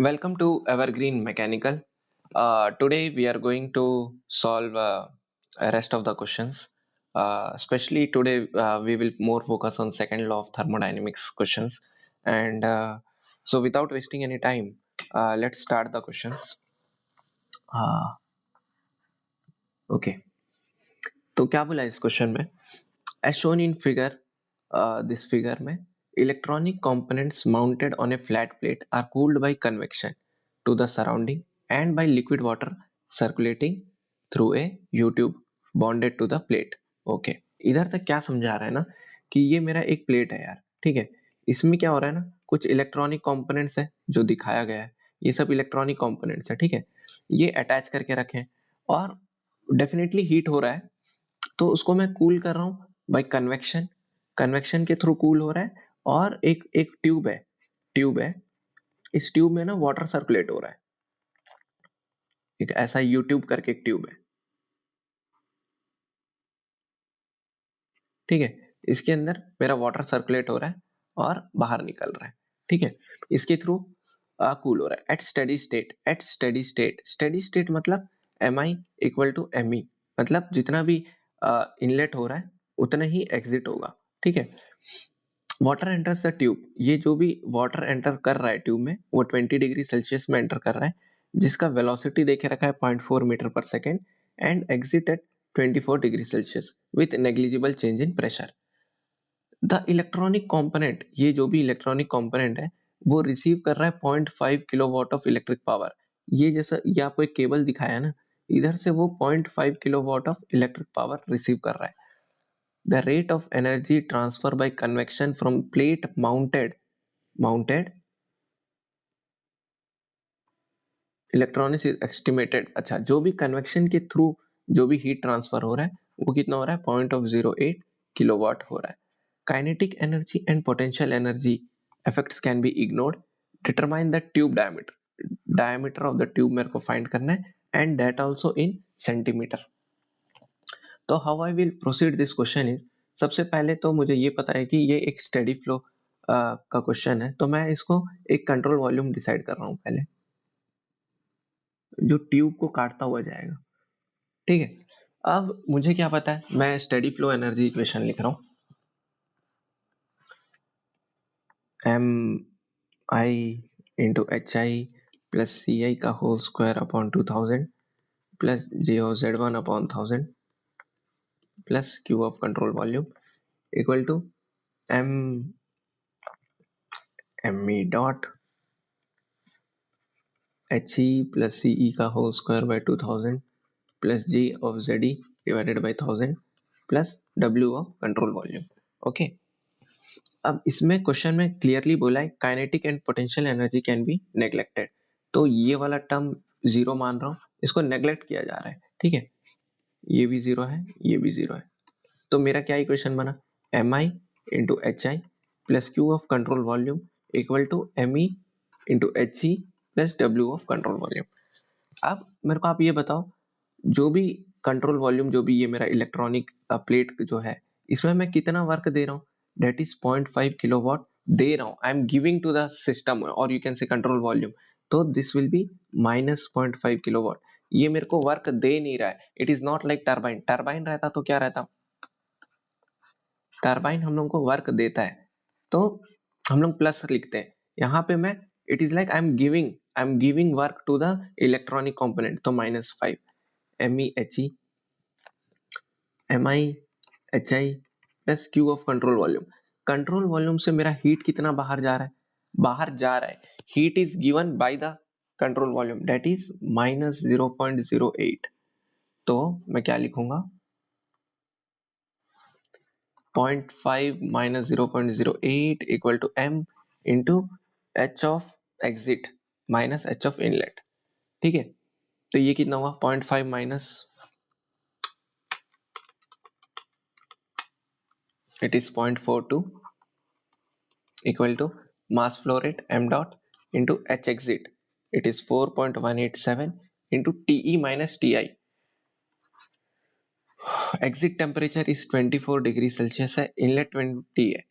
Welcome to Evergreen Mechanical. Today we are going to solve rest of the questions. Especially today we will more focus on second law of thermodynamics questions. And so without wasting any time, let's start the questions. Uh, okay. तो क्या बोला इस question में? As shown in figure, this figure में electronic components mounted on a flat plate are cooled by convection to the surrounding and by liquid water circulating through a U-tube bonded to the plate. Okay, इधर तक क्या समझा रहा है ना कि ये मेरा एक प्लेट है यार, ठीक है। इसमें क्या हो रहा है ना, कुछ इलेक्ट्रॉनिक कंपोनेंट्स है जो दिखाया गया है, ये सब इलेक्ट्रॉनिक कंपोनेंट्स है, ठीक है। ये अटैच करके रखें और डेफिनेटली हीट हो रहा है, तो उसको मैं कूल कर रहा हूँ बाय कन्वेक्शन। कन्वेक्शन के थ्रू कूल हो रहा है और एक एक ट्यूब है। इस ट्यूब में ना वाटर सर्कुलेट हो रहा है। एक ऐसा यूट्यूब करके एक ट्यूब है, ठीक है। इसके अंदर मेरा वाटर सर्कुलेट हो रहा है और बाहर निकल रहा है, ठीक है। इसके थ्रू कूल हो रहा है एट स्टेडी स्टेट मतलब mi इक्वल टू me, मतलब जितना भी इनलेट हो रहा है उतना ही एग्जिट होगा, ठीक है। वाटर एंटर्स द ट्यूब, ये जो भी वाटर एंटर कर रहा है ट्यूब में वो 20 डिग्री सेल्सियस में एंटर कर रहा है, जिसका वेलोसिटी देखे रखा है 0.4 metre per second and exit at 24 degree Celsius with negligible change in pressure. The electronic component, ये जो भी इलेक्ट्रॉनिक कंपोनेंट है वो रिसीव कर रहा है 0.5 किलोवाट ऑफ इलेक्ट्रिक पावर। ये जैसा ये आपको एक केबल दिखाया है ना, इधर से वो 0.5 kilowatt of electric power receive कर रहा है। The rate of energy transfer by convection from plate mounted electronics is estimated। अच्छा, जो भी कन्वेक्शन के थ्रू जो भी हीट ट्रांसफर हो रहा है वो कितना हो रहा है, 0.08 किलोवाट हो रहा है। Kinetic energy and potential energy effects can be ignored. Determine the tube diameter of the tube मेरे को फाइंड करना है and that also in centimeter. तो how I will proceed this question is, सबसे पहले तो मुझे ये पता है कि ये एक स्टेडी फ्लो का क्वेश्चन है, तो मैं इसको एक कंट्रोल वॉल्यूम डिसाइड कर रहा हूँ पहले, जो ट्यूब को काटता हुआ जाएगा, ठीक है। अब मुझे क्या पता है, मैं स्टेडी फ्लो एनर्जी इक्वेशन लिख रहा हूँ, M I into H I plus C I का whole square upon 2000 plus J O Z one upon 1000 plus Q of control volume equal to M M E dot H E plus C E का whole square by 2000 plus G of Z E divided by 1000 plus W of control volume. Okay, अब इसमें question में clearly बोला है kinetic and potential energy can be neglected, तो ये वाला term zero मान रहा हूँ, इसको नेग्लेक्ट किया जा रहा है, ठीक है। ये भी जीरो है, ये भी जीरो है, तो मेरा क्या इक्वेशन बना, M I into H I plus Q of control volume equal to M E into H E plus W of control volume. अब मेरे को आप ये बताओ, जो भी कंट्रोल वॉल्यूम, जो भी ये मेरा इलेक्ट्रॉनिक प्लेट जो है, इसमें मैं कितना वर्क दे रहा हूँ, डेट इज 0.5 किलोवाट दे रहा हूँ, I am giving to the system और you can say control volume, तो this will be minus 0.5 kilowatt. ये मेरे को वर्क दे नहीं रहा है, it is not like turbine. Turbine रहता तो क्या रहता, टरबाइन हम लोग को वर्क देता है तो हम लोग प्लस लिखते हैं, यहाँ पे मैं it is like I am giving work to the electronic component, तो -5 M E H E M I H I plus Q of control volume. Control volume से मेरा हीट कितना बाहर जा रहा है, बाहर जा रहा है, heat is given by the control volume that is -0.08। तो मैं क्या लिखूंगा, 0.5 minus 0.08 equal to m into h of exit minus h of inlet, ठीक है। तो ये कितना हुआ, 0.5 minus it is 0.42 equal to mass flow rate m dot into h exit, it is 4.187 into TE minus TI। Exit temperature is 24 degree Celsius है, inlet 20 है।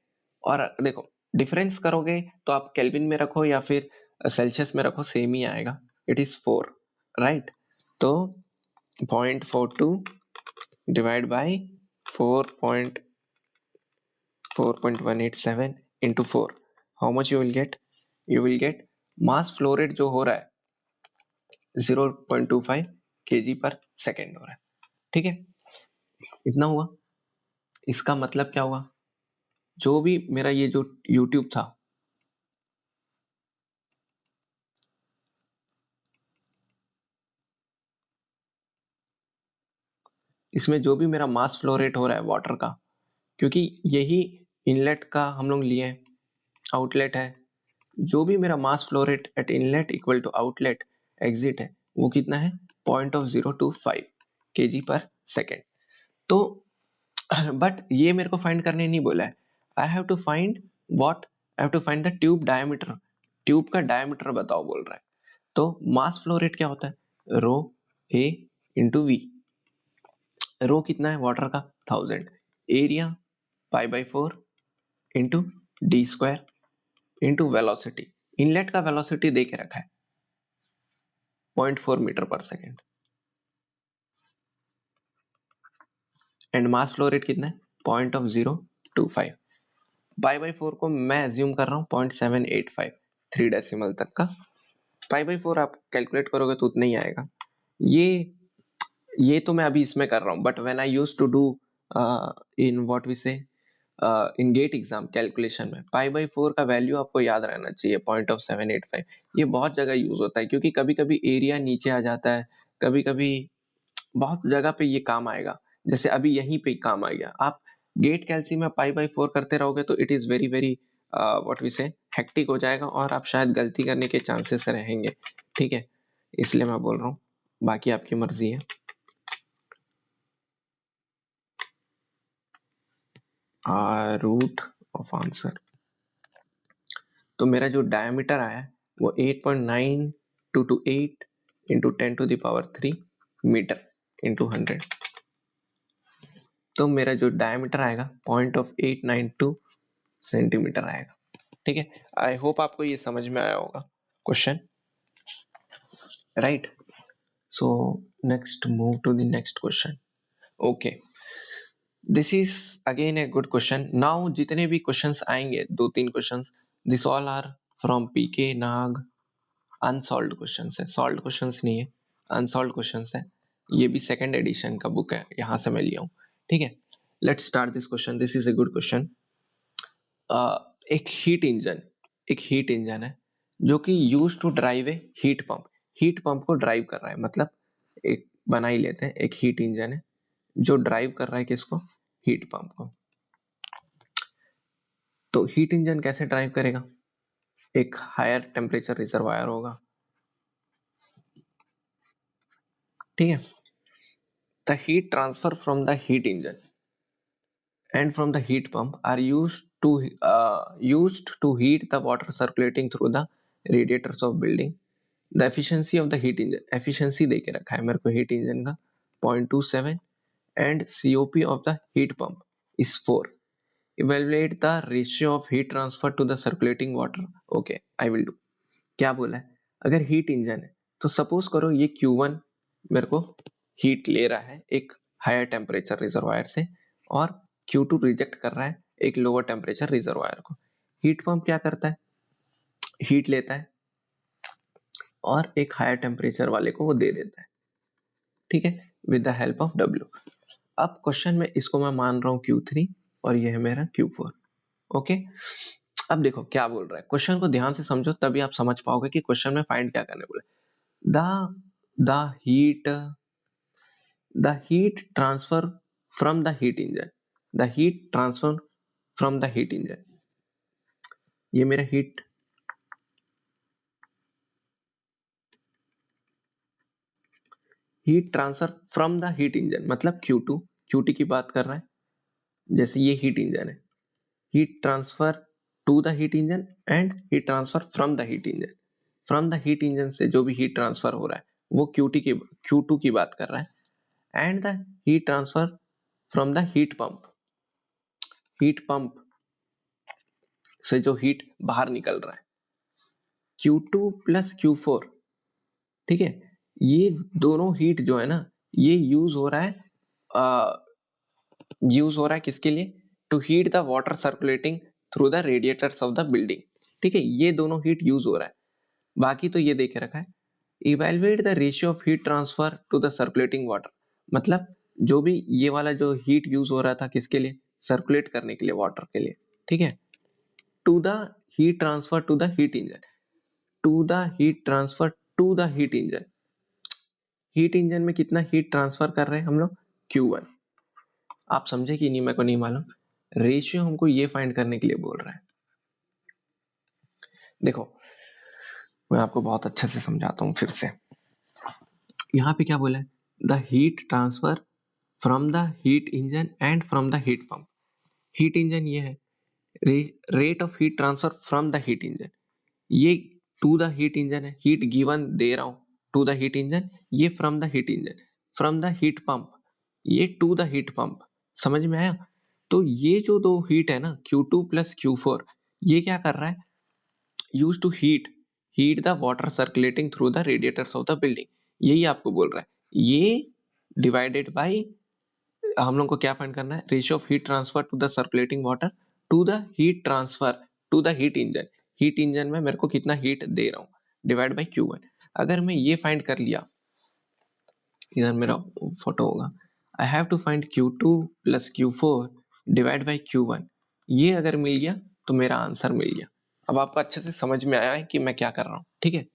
और देखो डिफरेंस करोगे तो आप केल्विन में रखो या फिर सेल्सियस में रखो सेम ही आएगा, इट इज 4, राइट? तो 0.42 divide by 4.187 into 4, how much you will get? You will get mass flow rate जो हो रहा है 0.25 kg per second हो रहा है, ठीक है? इतना हुआ। इसका मतलब क्या हुआ, जो भी मेरा ये जो YouTube था, इसमें जो भी मेरा मास फ्लो रेट हो रहा है वाटर का, क्योंकि यही इनलेट का हम लोग लिए, आउटलेट है, जो भी मेरा mass flow rate at inlet equal to outlet exit है, वो कितना है? 0.025 kg पर सेकेंड। तो बट ये मेरे को फाइंड करने नहीं बोला है, I have to find what, I have to find the tube diameter, tube का डायमीटर बताओ बोल रहा है। तो मास फ्लो रेट क्या होता है? रो ए इंटू वी। रो कितना है वाटर का? 1000, area pi by 4 into D square into velocity. Inlet का वेलोसिटी दे के रखा है 0.4 metre per second, and mass flow rate कितना है? 0.025। पाई बाई 4 को मैं एज्यूम कर रहा हूँ 0.785, 3 डेसिमल तक का। पाई बाई 4 आप कैलकुलेट करोगे तो उतना ही आएगा। ये तो मैं अभी इसमें कर रहा हूँ, but when I used to do in what we say in gate exam calculation में, पाई बाई 4 का वैल्यू आपको याद रहना चाहिए 0.785। ये बहुत जगह यूज होता है, क्योंकि कभी कभी एरिया नीचे आ जाता है, कभी कभी बहुत जगह पे ये काम आएगा, जैसे अभी यहीं पे काम आ गया। आप गेट कैलसी में पाई बाई 4 करते रहोगे तो it is very very what we say hectic हो जाएगा, और आप शायद गलती करने के चांसेस रहेंगे, ठीक है? इसलिए मैं बोल रहा हूँ, बाकी आपकी मर्जी है। रूट ऑफ आंसर, तो मेरा जो डायमीटर आया वो 8.9228 इंटू 10⁻³ मीटर इंटू 100। तो मेरा जो डायमीटर आएगा 0.892 सेंटीमीटर आएगा, ठीक है? आई होप आपको ये समझ में आया होगा question, right? So next move to the next question. Okay, this is again a good question. Now जितने भी क्वेश्चंस आएंगे, 2-3 questions, this all are from PK Nag, unsolved questions है, सॉल्व्ड क्वेश्चंस नहीं है, अनसॉल्व्ड क्वेश्चंस है। ये भी सेकंड एडिशन का बुक है, यहाँ से मैं लिया हूँ, ठीक है? Let's start this question. This is a good question. एक हीट इंजन है जो कि use to drive a heat pump को ड्राइव कर रहा है, मतलब एक बना ही लेते हैं, एक हीट इंजन है जो ड्राइव कर रहा है किसको? हीट पंप को। तो हीट इंजन कैसे ड्राइव करेगा? एक हायर टेम्परेचर रिजर्वायर होगा, ठीक है? The heat transfer from the heat engine and from the heat pump are used to heat the water circulating through the radiators of building. The efficiency of the heat engine, efficiency दे के रखा है मेरे को heat engine का 0.27, and COP of the heat pump is 4. Evaluate the ratio of heat transfer to the circulating water. Okay, I will do. क्या बोला है? अगर हीट इंजन है तो सपोज करो ये Q1 मेरे को हीट ले रहा है एक हायर टेम्परेचर रिजर्वायर से, और Q2 रिजेक्ट कर रहा है एक लोअर टेम्परेचर रिजर्वायर को। हीट पंप क्या करता है? हीट लेता है और एक हायर टेम्परेचर वाले को वो दे देता है, ठीक है, with the help of W। अब क्वेश्चन में इसको मैं मान रहा हूँ Q3 और ये है मेरा Q4। ओके, अब देखो क्या बोल रहा है, क्वेश्चन को ध्यान से समझो तभी आप समझ पाओगे कि क्वेश्चन में फाइंड क्या करने बोले। the the heat transfer from the heat engine, the heat transfer from the heat engine, ये मेरा heat transfer from the heat engine मतलब Q2 की बात कर रहा है। जैसे ये हीट इंजन है, heat transfer to the heat engine and heat transfer from the heat engine. From the heat engine से जो भी हीट ट्रांसफर हो रहा है वो Q2 की बात कर रहा है, and the heat transfer from the heat pump से जो हीट बाहर निकल रहा है, Q2 प्लस Q4, ठीक है, ये दोनों हीट जो है ना, ये यूज हो रहा है, किसके लिए? To heat the water circulating through the radiators of the building, ठीक है, ये दोनों हीट यूज हो रहा है। बाकी तो ये दे के रखा है, evaluate the ratio of heat transfer to the circulating water, मतलब जो भी ये वाला जो हीट यूज हो रहा था किसके लिए? सर्कुलेट करने के लिए, वाटर के लिए, ठीक है, to the heat transfer to the heat engine, to the heat transfer to the heat engine, heat engine में कितना हीट ट्रांसफर कर रहे हैं हम लोग? Q1। आप समझे कि नहीं, मेरे को नहीं मालूम, रेशियो हमको ये फाइंड करने के लिए बोल रहा है। देखो मैं आपको बहुत अच्छे से समझाता हूँ फिर से। यहाँ पे क्या बोला है? The heat transfer from the heat engine and from the heat pump. Heat engine ये है, rate of heat transfer from the heat engine, ये टू द हीट इंजन है, हीट गिवन दे रहा हूं टू द हीट इंजन, ये from the heat engine, from the heat pump, ये to the heat pump. समझ में आया? तो ये जो दो हीट है ना, Q2 प्लस Q4, ये क्या कर रहा है? Use to heat the water circulating through the radiators of the building, यही आपको बोल रहा है। ये डिवाइडेड बाई, हम लोग को क्या फाइंड करना है? Ratio of heat transfer to the circulating water to the heat transfer to the heat engine, heat engine में मेरे को कितना हीट दे रहा हूँ, डिवाइड बाई Q1। अगर मैं ये फाइंड कर लिया, इधर मेरा फोटो होगा, I have to find Q2 plus Q4 divide by Q1, ये अगर मिल गया तो मेरा आंसर मिल गया। अब आपको अच्छे से समझ में आया है कि मैं क्या कर रहा हूँ, ठीक है?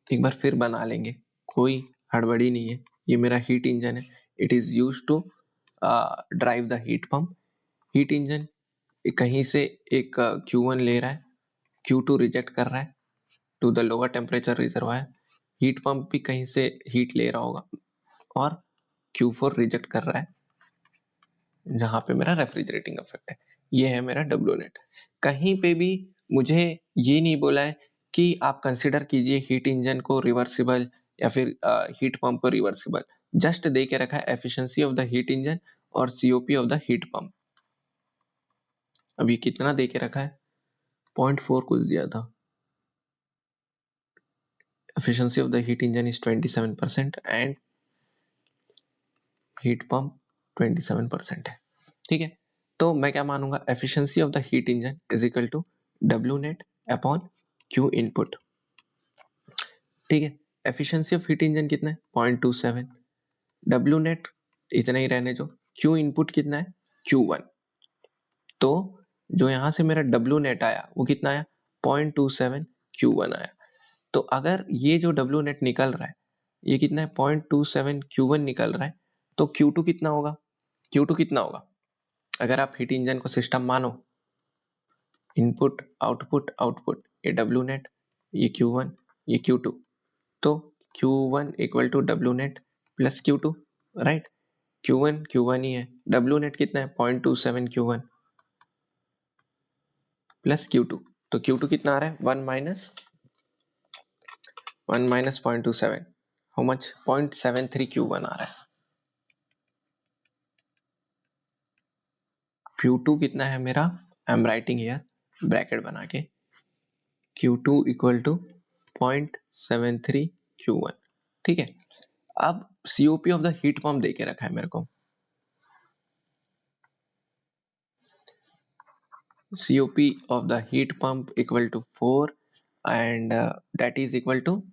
एक बार फिर बना लेंगे, कोई हड़बड़ी नहीं है। ये मेरा हीट इंजन है, it is use to drive the heat pump. Heat engine कहीं से एक Q1 ले रहा है, Q2 रिजेक्ट कर रहा है to the lower temperature reservoir, heat pump भी कहीं से हीट ले रहा होगा और Q4 रिजेक्ट कर रहा है जहां पे मेरा रेफ्रिजरेटिंग इफेक्ट है। ये है मेरा डब्ल्यू नेट। कहीं पे भी मुझे ये नहीं बोला है कि आप कंसिडर कीजिए हीट इंजन को रिवर्सिबल या फिर हीट पंप को रिवर्सिबल, जस्ट दे के रखा है efficiency of the heat engine और COP of the heat pump. अभी कितना दे के रखा है? 0.4 कुछ दिया था। efficiency of the heat engine is 27% and heat pump 27% है, ठीक है? तो मैं क्या मानूंगा? efficiency of the heat engine is equal to W net upon Q input, ठीक है? efficiency of heat engine कितना है? 0.27, W net इतना ही रहने जो, Q input कितना है? Q1। तो जो यहाँ से मेरा W net आया वो कितना आया? 0.27 Q1 आया। तो अगर ये जो W net निकल रहा है ये कितना है? 0.27 Q1 निकल रहा है, तो Q2 कितना होगा? Q2 कितना होगा? अगर आप हीट इंजन को सिस्टम मानो, इनपुट आउटपुट आउटपुट, ये W net, ये Q1, ये Q2, तो Q1 equal to W net plus Q2, right? Q1 Q1 ही है, W net कितना है? 0.27 Q1 प्लस Q2, तो Q2 कितना आ रहा है? 1 माइनस 0.27, हाउ मच? 0.73 Q1 आ रहा है। Q2 कितना है मेरा? I am writing here bracket बना के, Q2 इक्वल टू 0.73 Q1, ठीक है? अब COP of the heat pump दे के रखा है मेरे को, COP of the heat pump equal to 4 and that is equal to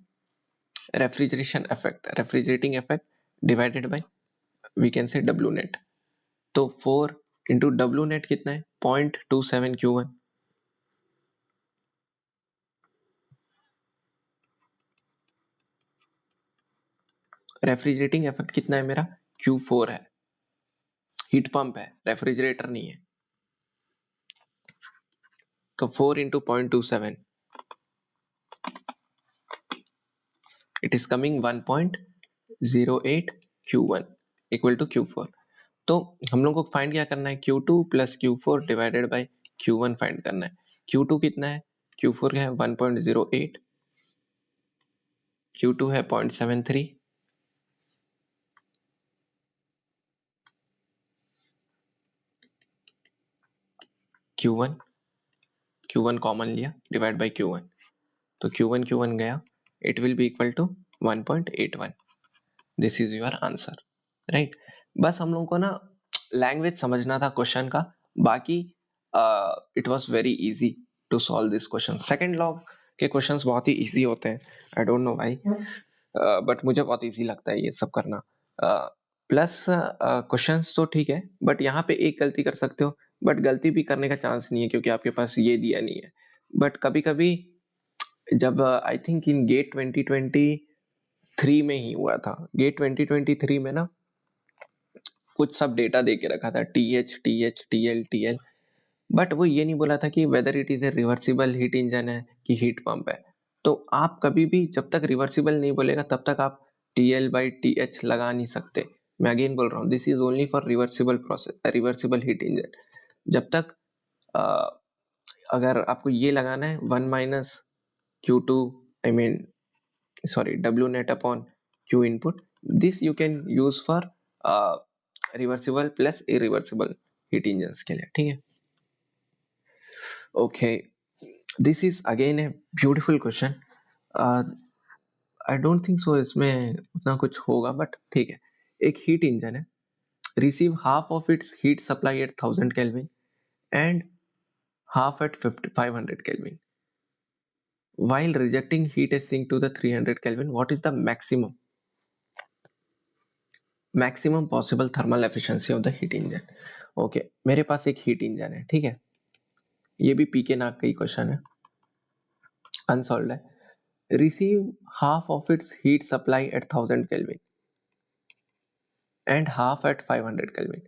refrigerating effect divided by, we can say, W net। तो 4 into W net कितना है? 0.27 Q1, रेफ्रिजरेटिंग इफेक्ट कितना है मेरा? Q4 है, हीट पंप है, रेफ्रिजरेटर नहीं है। तो 4 into 0.27, it is coming 1.08 Q1 equal to Q4। तो हम लोग को फाइंड क्या करना है? Q2 plus Q4 divided by Q1 find करना है। Q2 कितना है? Q4 है 1.08, Q2 है 0.73, Q1 Q1 कॉमन लिया, डिवाइड बाई Q1, तो Q1 गया, it will be equal to 1.81. This is your answer, right. बस हम लोगों को ना लैंग्वेज समझना था क्वेश्चन का, बाकी it was very easy to solve this question. Second law के क्वेश्चंस बहुत ही इजी होते हैं, I don't know why, but मुझे बहुत इजी लगता है ये सब करना. प्लस क्वेश्चंस तो ठीक है, बट यहाँ पे एक गलती कर सकते हो, बट गलती भी करने का चांस नहीं है क्योंकि आपके पास ये दिया नहीं है. बट कभी कभी जब आई थिंक इन गेट 2023 में ही हुआ था, गेट 2023 में ना कुछ सब डेटा दे के रखा था, TH, TL, TL, बट वो ये नहीं बोला था कि whether it is a reversible heat engine है कि हीट पंप है. तो आप कभी भी जब तक रिवर्सिबल नहीं बोलेगा तब तक आप TL/TH लगा नहीं सकते. मैं अगेन बोल रहा हूँ, this is only for reversible process, reversible heat engine. जब तक अगर आपको ये लगाना है 1 minus Q2, I mean sorry, W net upon Q input, this you can use for reversible plus irreversible heat engines के लिए, ठीक है. Okay, this is again a beautiful question. I don't think so इसमें उतना कुछ होगा, but ठीक है. एक हीट इंजन है, receive half of its heat supply at 1000 Kelvin and half at 500 Kelvin. While rejecting heat is sink to the 300 Kelvin, what is the maximum possible thermal efficiency of the heat engine? Okay, मेरे पास एक heat engine है, ठीक है. ये भी PK Nag का ही question है, अनसॉल्व्ड है. Receive half of its heat supply at 1000 kelvin and half at 500 kelvin.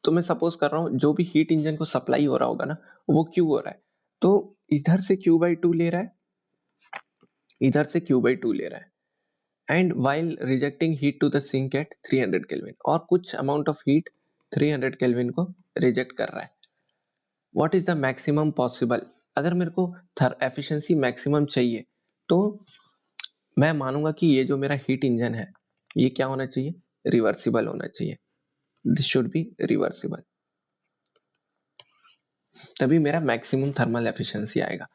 तो मैं सपोज कर रहा हूँ जो भी हीट इंजन को सप्लाई हो रहा होगा ना, वो क्यू हो रहा है, तो इधर से Q/2 ले रहा है, इधर से Q/2 ले रहा है, and while rejecting heat to the sink at 300 kelvin, और कुछ अमाउंट ऑफ हीट 300 केल्विन को रिजेक्ट कर रहा है. What is the maximum possible? अगर मेरे को एफिशिएंसी मैक्सिमम चाहिए तो मैं मानूंगा कि ये जो मेरा हीट इंजन है ये क्या होना चाहिए, रिवर्सिबल होना चाहिए. दिस शुड बी रिवर्सिबल, तभी मेरा मैक्सिमम थर्मल एफिशिएंसी आएगा.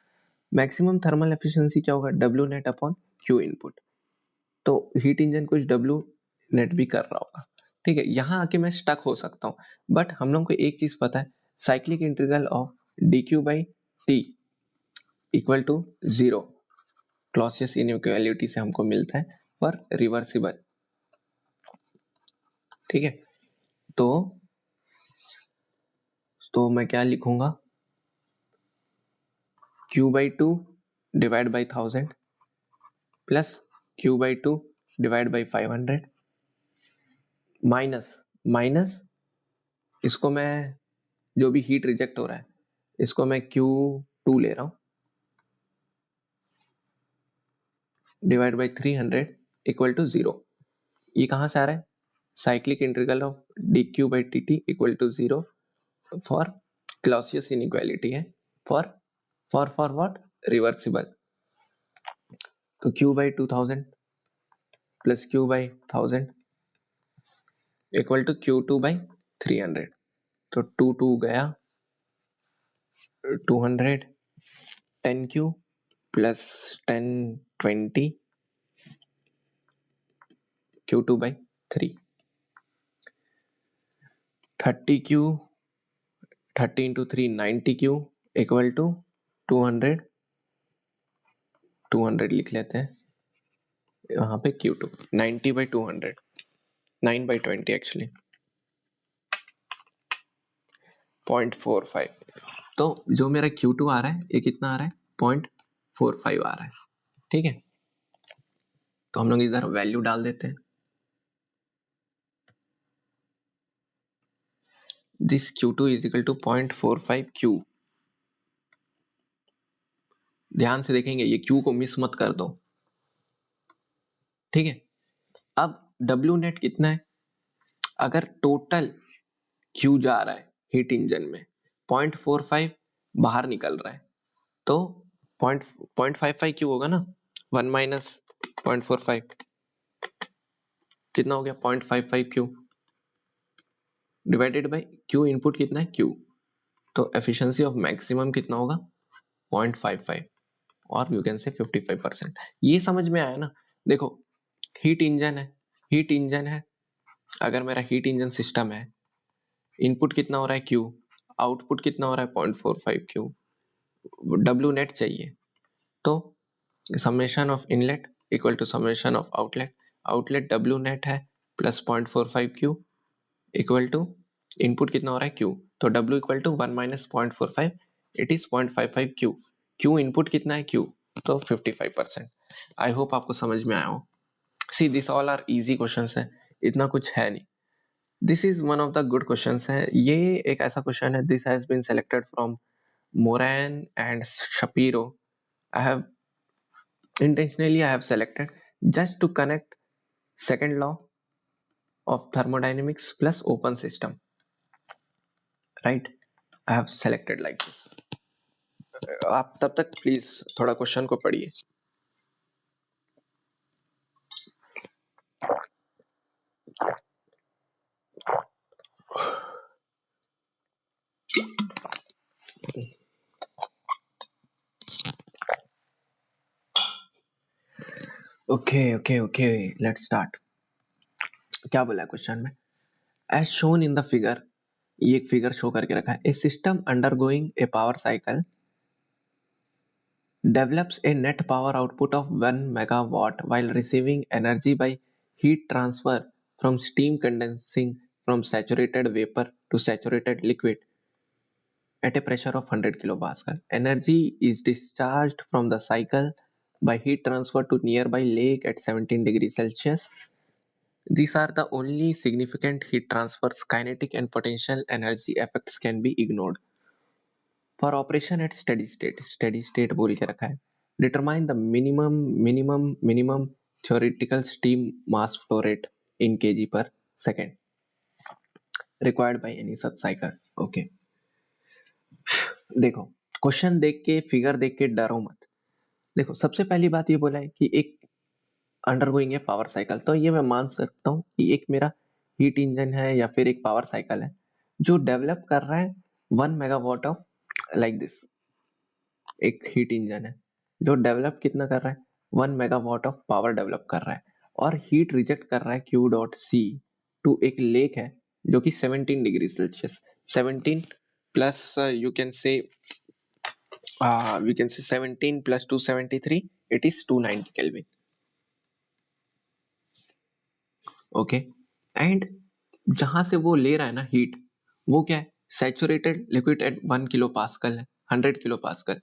मैक्सिमम थर्मल एफिशिएंसी क्या होगा, W net upon Q input. तो हीट इंजन कुछ W नेट भी कर रहा होगा, ठीक है. यहाँ आके मैं स्टक हो सकता हूँ, बट हम लोग को एक चीज पता है, cyclic integral of dQ/T equal to 0 Clausius inequality से हमको मिलता है पर रिवर्सिबल, ठीक है. तो मैं क्या लिखूंगा, Q/2 divide by 1000 plus Q/2 divide by 500 minus इसको मैं, जो भी हीट रिजेक्ट हो रहा है इसको मैं Q2 ले रहा हूं, डिवाइड बाई 300 इक्वल टू 0. ये कहां से आ रहा है, cyclic integral of dQ/dt equal to 0 for Clausius inequality है, फॉर व्हाट, रिवर्सिबल. तो Q/2000 plus Q/1000 equal to Q2/300. तो 2 गया, 200, 10Q plus 10 20 Q2/3, 30Q, 30 into 3 90Q equal to 200 लिख लेते हैं यहाँ पे Q2, 90/200, 9/20 एक्चुअली, 0.45. तो जो मेरा Q2 आ रहा है ये कितना आ रहा है, 0.45 आ रहा है, ठीक है. तो हम लोग इधर वैल्यू डाल देते हैं. This Q2 is equal to 0.45 Q. ध्यान से देखेंगे, ये Q को मिस मत कर दो, ठीक है. अब W नेट कितना है, अगर टोटल Q जा रहा है हीट इंजन में, 0.45 बाहर निकल रहा है, तो 0.55 Q होगा ना, 1 माइनस 0.45 कितना हो गया, 0.55 Q divided by Q input कितना है, Q. तो एफिशिएंसी ऑफ मैक्सिमम कितना होगा 0.55 और यू कैन से 55%। ये समझ में आया ना। देखो हीट इंजन है, हीट इंजन है, अगर मेरा हीट इंजन सिस्टम है, इनपुट कितना हो रहा है Q, आउटपुट कितना हो रहा है 0.45 Q, डब्ल्यू नेट चाहिए। तो summation of inlet equal to summation of outlet, outlet W net है plus 0.45 Q equal to input कितना हो रहा है Q, तो W equal to 1 minus 0.45, it is 0.55 Q। Q input कितना है Q, तो 55%। आई होप आपको समझ में आया हो। See this all are easy questions है, इतना कुछ है नहीं। This is one of the good questions है। ये एक ऐसा क्वेश्चन है, this has been selected from Moran and Shapiro. I have selected just to connect second law of thermodynamics plus open system, right? I have selected like this. आप तब तक please थोड़ा question को पढ़िए। Okay let's start. क्या बोला है question में? As shown in the figure, ये एक फिगर शो करके रखा है, a system undergoing a power cycle develops a net power output of 1 megawatt while receiving energy by heat transfer from steam condensing from saturated vapor to saturated liquid at a pressure of 100 kilopascal. Energy is discharged from the cycle by heat transfer to nearby lake at 17 degrees Celsius. These are the only significant heat transfers. Kinetic and potential energy effects can be ignored. For operation at steady state बोल के रखा है, determine the minimum theoretical steam mass flow rate in kg per second required by any such cycle. Okay, देखो question देख के figure देख के डरो मत। देखो सबसे पहली बात ये बोला है कि एक अंडरगोइंग है पावर साइकिल, तो ये मैं मान सकता हूँ कि एक मेरा हीट इंजन है या फिर एक पावर साइकिल है जो डेवलप कर रहा है 1 मेगावाट ऑफ लाइक दिस। एक हीट इंजन है जो डेवलप कितना कर रहा है 1 मेगावाट ऑफ पावर डेवलप कर रहा है और हीट रिजेक्ट कर रहा है Q डॉट सी टू एक लेक है जो कि 17 degree Celsius, 17 plus you can से we can say 17 plus 273, it is 290 Kelvin. Okay and जहां से वो ले रहा है ना हीट, वो क्या है saturated liquid at 1 kilo pascal है, 100 किलो पास्कल।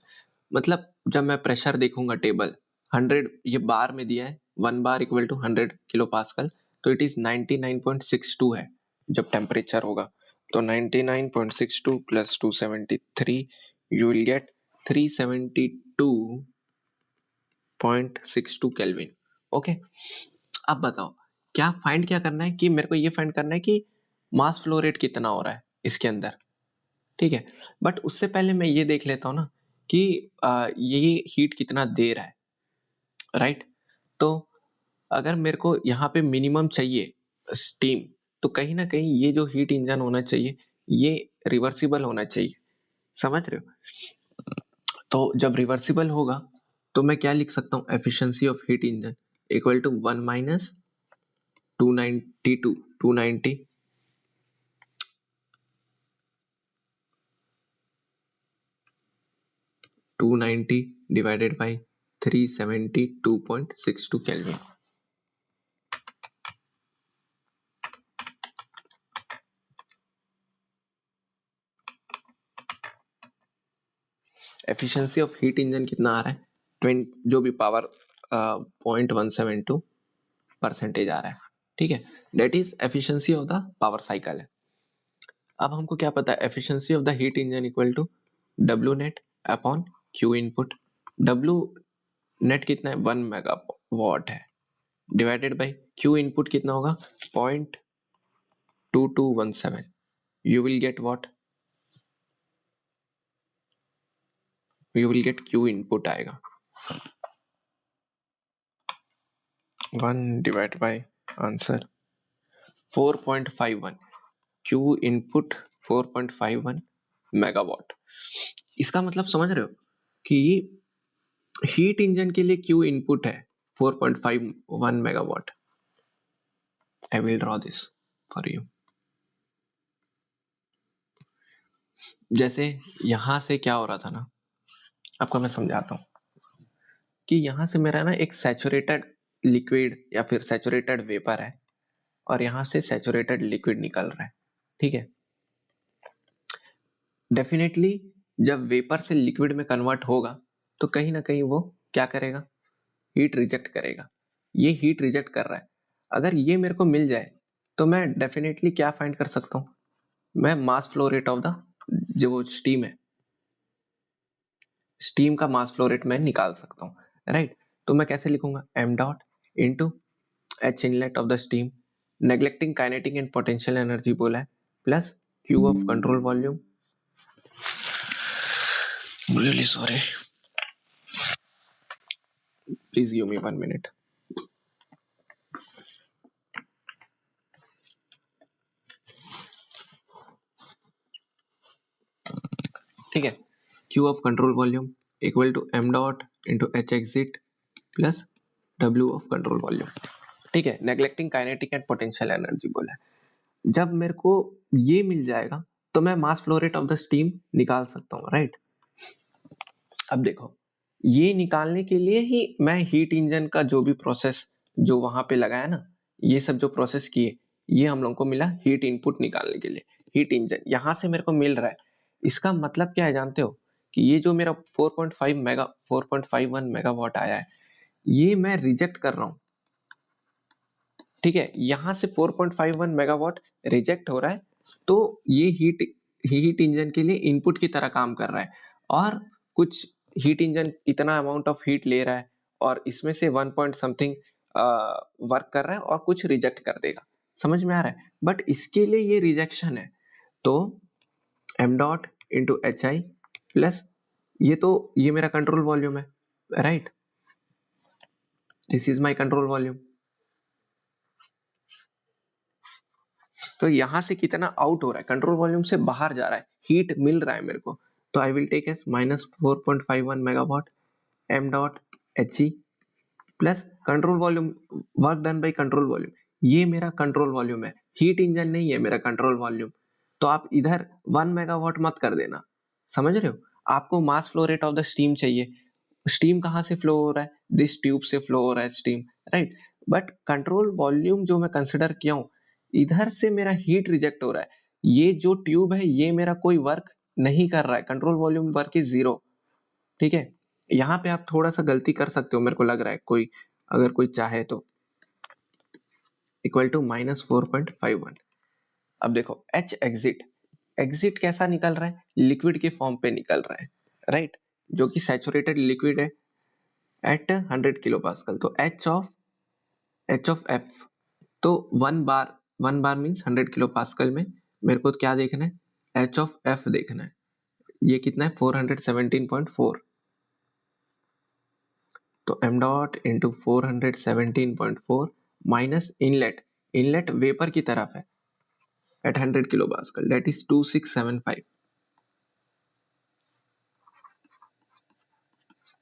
मतलब जब मैं प्रेशर देखूंगा टेबल 100, ये बार में दिया है 1 बार इक्वल टू 100 किलो पास्कल, तो इट इज 99.62 है जब टेम्परेचर होगा। तो 99.62 plus 273 you will gate 372.62 kelvin. Okay, अब बताओ क्या करना है कि मेरे को ये फाइंड करना है कि मास फ्लो रेट कितना हो रहा है इसके अंदर, ठीक है। बट उससे पहले मैं ये देख लेता हूँ ना कि ये हीट कितना दे रहा है, राइट। तो अगर मेरे को यहाँ पे मिनिमम चाहिए स्टीम, तो कहीं ना कहीं ये जो हीट इंजन होना चाहिए ये रिवर्सिबल होना चाहिए, समझ रहे हो। तो जब रिवर्सिबल होगा तो मैं क्या लिख सकता हूँ, efficiency of heat engine equal to 1 minus 292 290 290 divided by 372.62 Kelvin. Efficiency of heat engine कितना आ रहा है 20, जो भी पावर 0.172% आ रहा है, ठीक है। That is efficiency of the power cycle है। अब हमको क्या पता है, efficiency of the heat engine equal to W net upon Q input. W net कितना है 1 मेगावाट है, डिवाइडेड बाई क्यू इनपुट कितना होगा 0.2217, you will get what, you will get Q input आएगा 1 divide by answer 4.51, Q input 4.51 megawatt. इसका मतलब समझ रहे हो कि हीट इंजन के लिए क्यू इनपुट है 4.51 megawatt. I will draw this for you. जैसे यहां से क्या हो रहा था ना, आपको मैं समझाता हूं कि यहां से मेरा ना एक सैचुरेटेड लिक्विड या फिर सैचुरेटेड वेपर है और यहां से सैचुरेटेड लिक्विड निकल रहा है। ठीक है, डेफिनेटली जब वेपर से लिक्विड में कन्वर्ट होगा तो कहीं ना कहीं वो क्या करेगा, हीट रिजेक्ट करेगा। ये हीट रिजेक्ट कर रहा है। अगर ये मेरे को मिल जाए तो मैं डेफिनेटली क्या फाइंड कर सकता हूँ, मैं मास फ्लो रेट ऑफ द जो स्टीम है, स्टीम का मास फ्लो रेट मैं निकाल सकता हूँ, राइट। तो मैं कैसे लिखूंगा, M dot into H inlet of the steam, neglecting kinetic and potential energy बोला है, plus Q of control volume, really sorry, please give me 1 minute. ठीक है, Q of control volume equal to M dot into H exit plus W of control volume. ठीक है, neglecting kinetic and potential energy बोला है। जब मेरे को ये मिल जाएगा तो मैं मास flow rate of the steam निकाल सकता हूँ, राइट। अब देखो, ये निकालने के लिए ही मैं हीट इंजन का जो भी प्रोसेस जो वहां पे लगाया ना, ये सब जो प्रोसेस किए, ये हम लोग को मिला हीट इनपुट निकालने के लिए। हीट इंजन यहां से मेरे को मिल रहा है, इसका मतलब क्या है जानते हो, कि ये जो मेरा 4.51 मेगावाट आया है, ये मैं रिजेक्ट कर रहा हूँ। ठीक है, यहां से 4.51 मेगावाट रिजेक्ट हो रहा है, तो ये हीट इंजन के लिए इनपुट की तरह काम कर रहा है। और कुछ हीट इंजन इतना अमाउंट ऑफ हीट ले रहा है और इसमें से 1 पॉइंट समथिंग वर्क कर रहा है और कुछ रिजेक्ट कर देगा। समझ में आ रहा है, बट इसके लिए ये रिजेक्शन है, तो M dot into H I plus ये मेरा कंट्रोल वॉल्यूम है, right. This is my control volume. तो यहां से कितना आउट हो रहा है, कंट्रोल वॉल्यूम से बाहर जा रहा है, हीट मिल रहा है मेरे को, तो I will take S -4.51 megawatt M dot H E plus control volume, work done by control volume. ये मेरा कंट्रोल वॉल्यूम है, हीट इंजन नहीं है मेरा कंट्रोल वॉल्यूम। तो आप इधर 1 मेगावाट मत कर देना, समझ रहे हो। आपको मास flow rate of the steam चाहिए। स्टीम कहाँ से फ्लो हो रहा है, दिस ट्यूब से फ्लो हो रहा है steam, right. But control volume जो मैं कंसिडर किया हूं, इधर से मेरा हीट रिजेक्ट हो रहा है। ये जो ट्यूब है ये मेरा कोई वर्क नहीं कर रहा है, कंट्रोल वॉल्यूम वर्क इज 0। ठीक है, यहाँ पे आप थोड़ा सा गलती कर सकते हो, मेरे को लग रहा है, कोई अगर कोई चाहे तो, इक्वल टू -4.51। अब देखो एच एग्जिट, एग्जिट कैसा निकल रहा है, लिक्विड के फॉर्म पे निकल रहा है, राइट, जो कि सैचुरेटेड लिक्विड है एट 100 किलो पास्कल। तो एच ऑफ एफ, तो 1 बार मीन्स 100 किलो पास्कल में मेरे को क्या देखना है, एच ऑफ एफ देखना है। ये कितना है, 417.4। तो M dot into 417.4 minus inlet, inlet vapour की तरफ है at 100 kilo pascal, that is 2675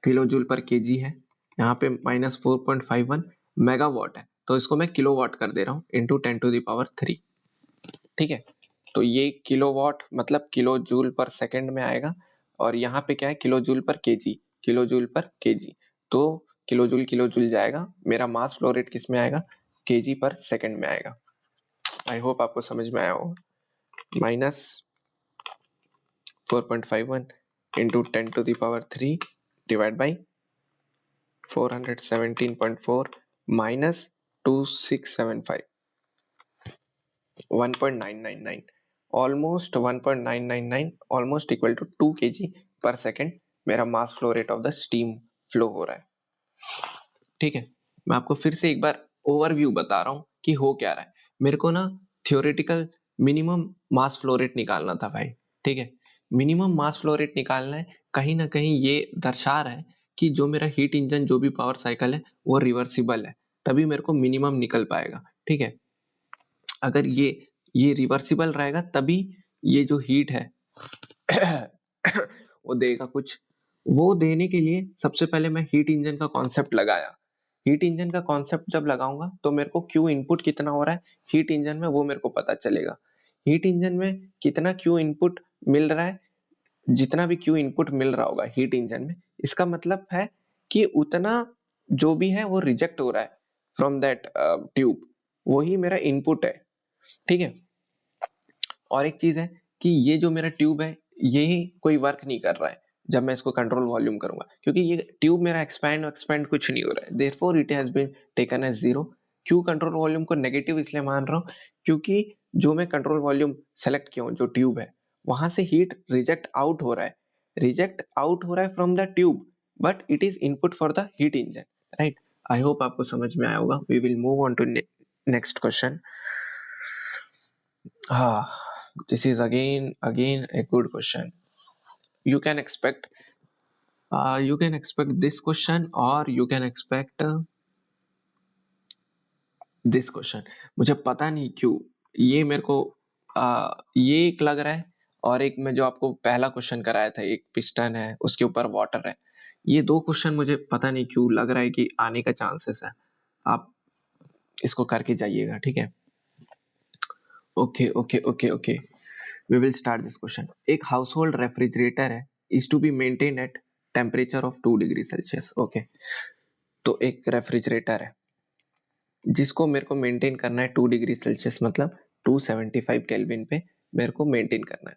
kilo joule पर केजी है। यहाँ पे -4.51 मेगावाट है, तो इसको मैं किलोवाट कर दे रहा हूँ इंटू 10⁻³ ठीक है। तो ये किलोवाट मतलब किलो जूल पर सेकंड में आएगा, और यहाँ पे क्या है, किलो जूल पर केजी, किलो जूल पर केजी। तो किलो जूल जाएगा, मेरा मास फ्लो रेट किस में आएगा, केजी पर सेकंड में आएगा। आई होप आपको समझ में आया होगा। -4.51 into 10⁻³ divide by 417.4 minus 2675, 1.999, almost 1.999, almost equal to 2 kg per second मेरा mass flow rate of the steam flow हो रहा है। ठीक है, मैं आपको फिर से एक बार ओवरव्यू बता रहा हूँ कि हो क्या रहा है। मेरे को ना थियोरेटिकल मिनिमम मास फ्लो रेट निकालना था भाई। ठीक है, मिनिमम मास फ्लो रेट निकालना है, कहीं ना कहीं ये दर्शा रहा है कि जो मेरा हीट इंजन जो भी पावर साइकिल है वो रिवर्सिबल है, तभी मेरे को मिनिमम निकल पाएगा। ठीक है, अगर ये रिवर्सिबल रहेगा तभी ये जो हीट है वो देगा कुछ। वो देने के लिए सबसे पहले मैं हीट इंजन का कॉन्सेप्ट लगाया। हीट इंजन का कॉन्सेप्ट जब लगाऊंगा तो मेरे को क्यू इनपुट कितना हो रहा है हीट इंजन में वो मेरे को पता चलेगा। हीट इंजन में कितना क्यू इनपुट मिल रहा है, जितना भी क्यू इनपुट मिल रहा होगा हीट इंजन में, इसका मतलब है कि उतना जो भी है वो रिजेक्ट हो रहा है फ्रॉम दैट ट्यूब, वही मेरा इनपुट है। ठीक है। और एक चीज है कि ये जो मेरा ट्यूब है ये कोई वर्क नहीं कर रहा है जब मैं इसको कंट्रोल वॉल्यूम करूंगा, क्योंकि ये ट्यूब मेरा एक्सपैंड एक्सपैंड कुछ नहीं हो रहा है, therefore it has been taken as zero. Q control volume को नेगेटिव इसलिए मान रहा हूँ क्योंकि जो मैं कंट्रोल वॉल्यूम सेलेक्ट किया हूँ जो ट्यूब है वहां से हीट रिजेक्ट आउट हो रहा है, रिजेक्ट आउट हो रहा है from the tube, but it is input for the heat engine. Right. I hope आपको समझ में आया होगा। We will move on to next question. Ah, this is again a good question. You can expect this question or you can expect this question. मुझे पता नहीं क्यों ये मेरे को ये एक लग रहा है, और एक मैं जो आपको पहला क्वेश्चन कराया था एक पिस्टन है उसके ऊपर वाटर है, ये दो क्वेश्चन मुझे पता नहीं क्यों लग रहा है कि आने का चांसेस है। आप इसको करके जाइएगा। ठीक है। Okay okay okay okay, we will start this question. एक हाउसहोल्ड रेफ्रिजरेटर है is to be maintained at temperature of 2 degree Celsius. Okay, तो एक रेफ्रिजरेटर है जिसको मेरे को मेंटेन करना है 2 डिग्री सेल्सियस, मतलब 275 केल्विन पे मेरे को मेंटेन करना है।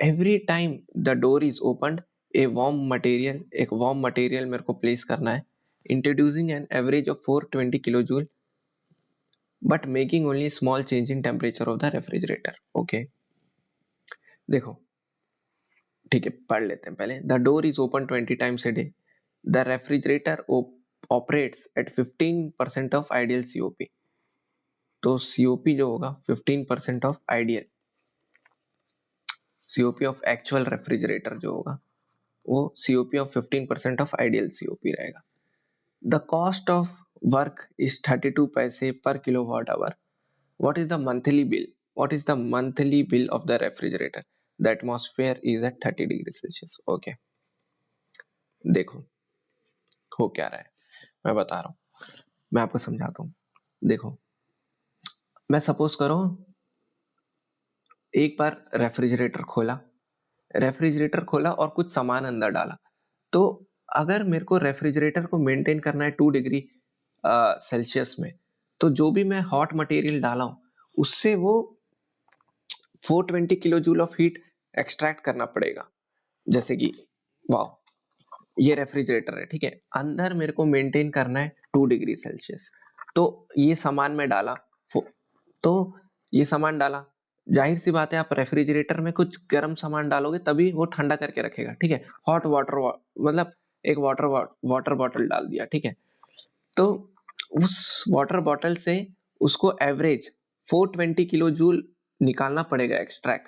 Every time the door is opened a warm material, एक वार्म मटेरियल मेरे को प्लेस करना है, introducing an average of 420 kilo joule but making only small change in temperature of the refrigerator. Okay, देखो ठीक है पढ़ लेते हैं पहले। The door is open 20 times a day, the refrigerator operates at 15% of ideal COP. तो COP जो होगा 15% of ideal, COP of actual refrigerator जो होगा वो COP of 15% of ideal COP रहेगा। The cost of work is 32 पैसे per kilowatt hour. What is the monthly bill, what is the monthly bill of the refrigerator, the atmosphere is at 30 degree Celsius. Okay, देखो हो क्या रहा है मैं बता रहा हूँ, मैं आपको समझाता हूँ। देखो मैं सपोज करो एक बार रेफ्रिजरेटर खोला और कुछ सामान अंदर डाला, तो अगर मेरे को रेफ्रिजरेटर को मेंटेन करना है 2 डिग्री सेल्सियस में, तो जो भी मैं हॉट मटेरियल डाला हूं उससे वो 420 kilo joule of heat extract करना पड़ेगा। जैसे कि वाह, ये रेफ्रिजरेटर है, ठीक है, अंदर मेरे को मेंटेन करना है 2 डिग्री सेल्सियस, तो ये सामान में डाला, तो ये सामान डाला, जाहिर सी बात है आप रेफ्रिजरेटर में कुछ गर्म सामान डालोगे तभी वो ठंडा करके रखेगा। ठीक है, हॉट वाटर मतलब एक वाटर बॉटल डाल दिया, ठीक है, तो उस वाटर बॉटल से उसको एवरेज 420 किलो जूल निकालना पड़ेगा एक्सट्रैक्ट,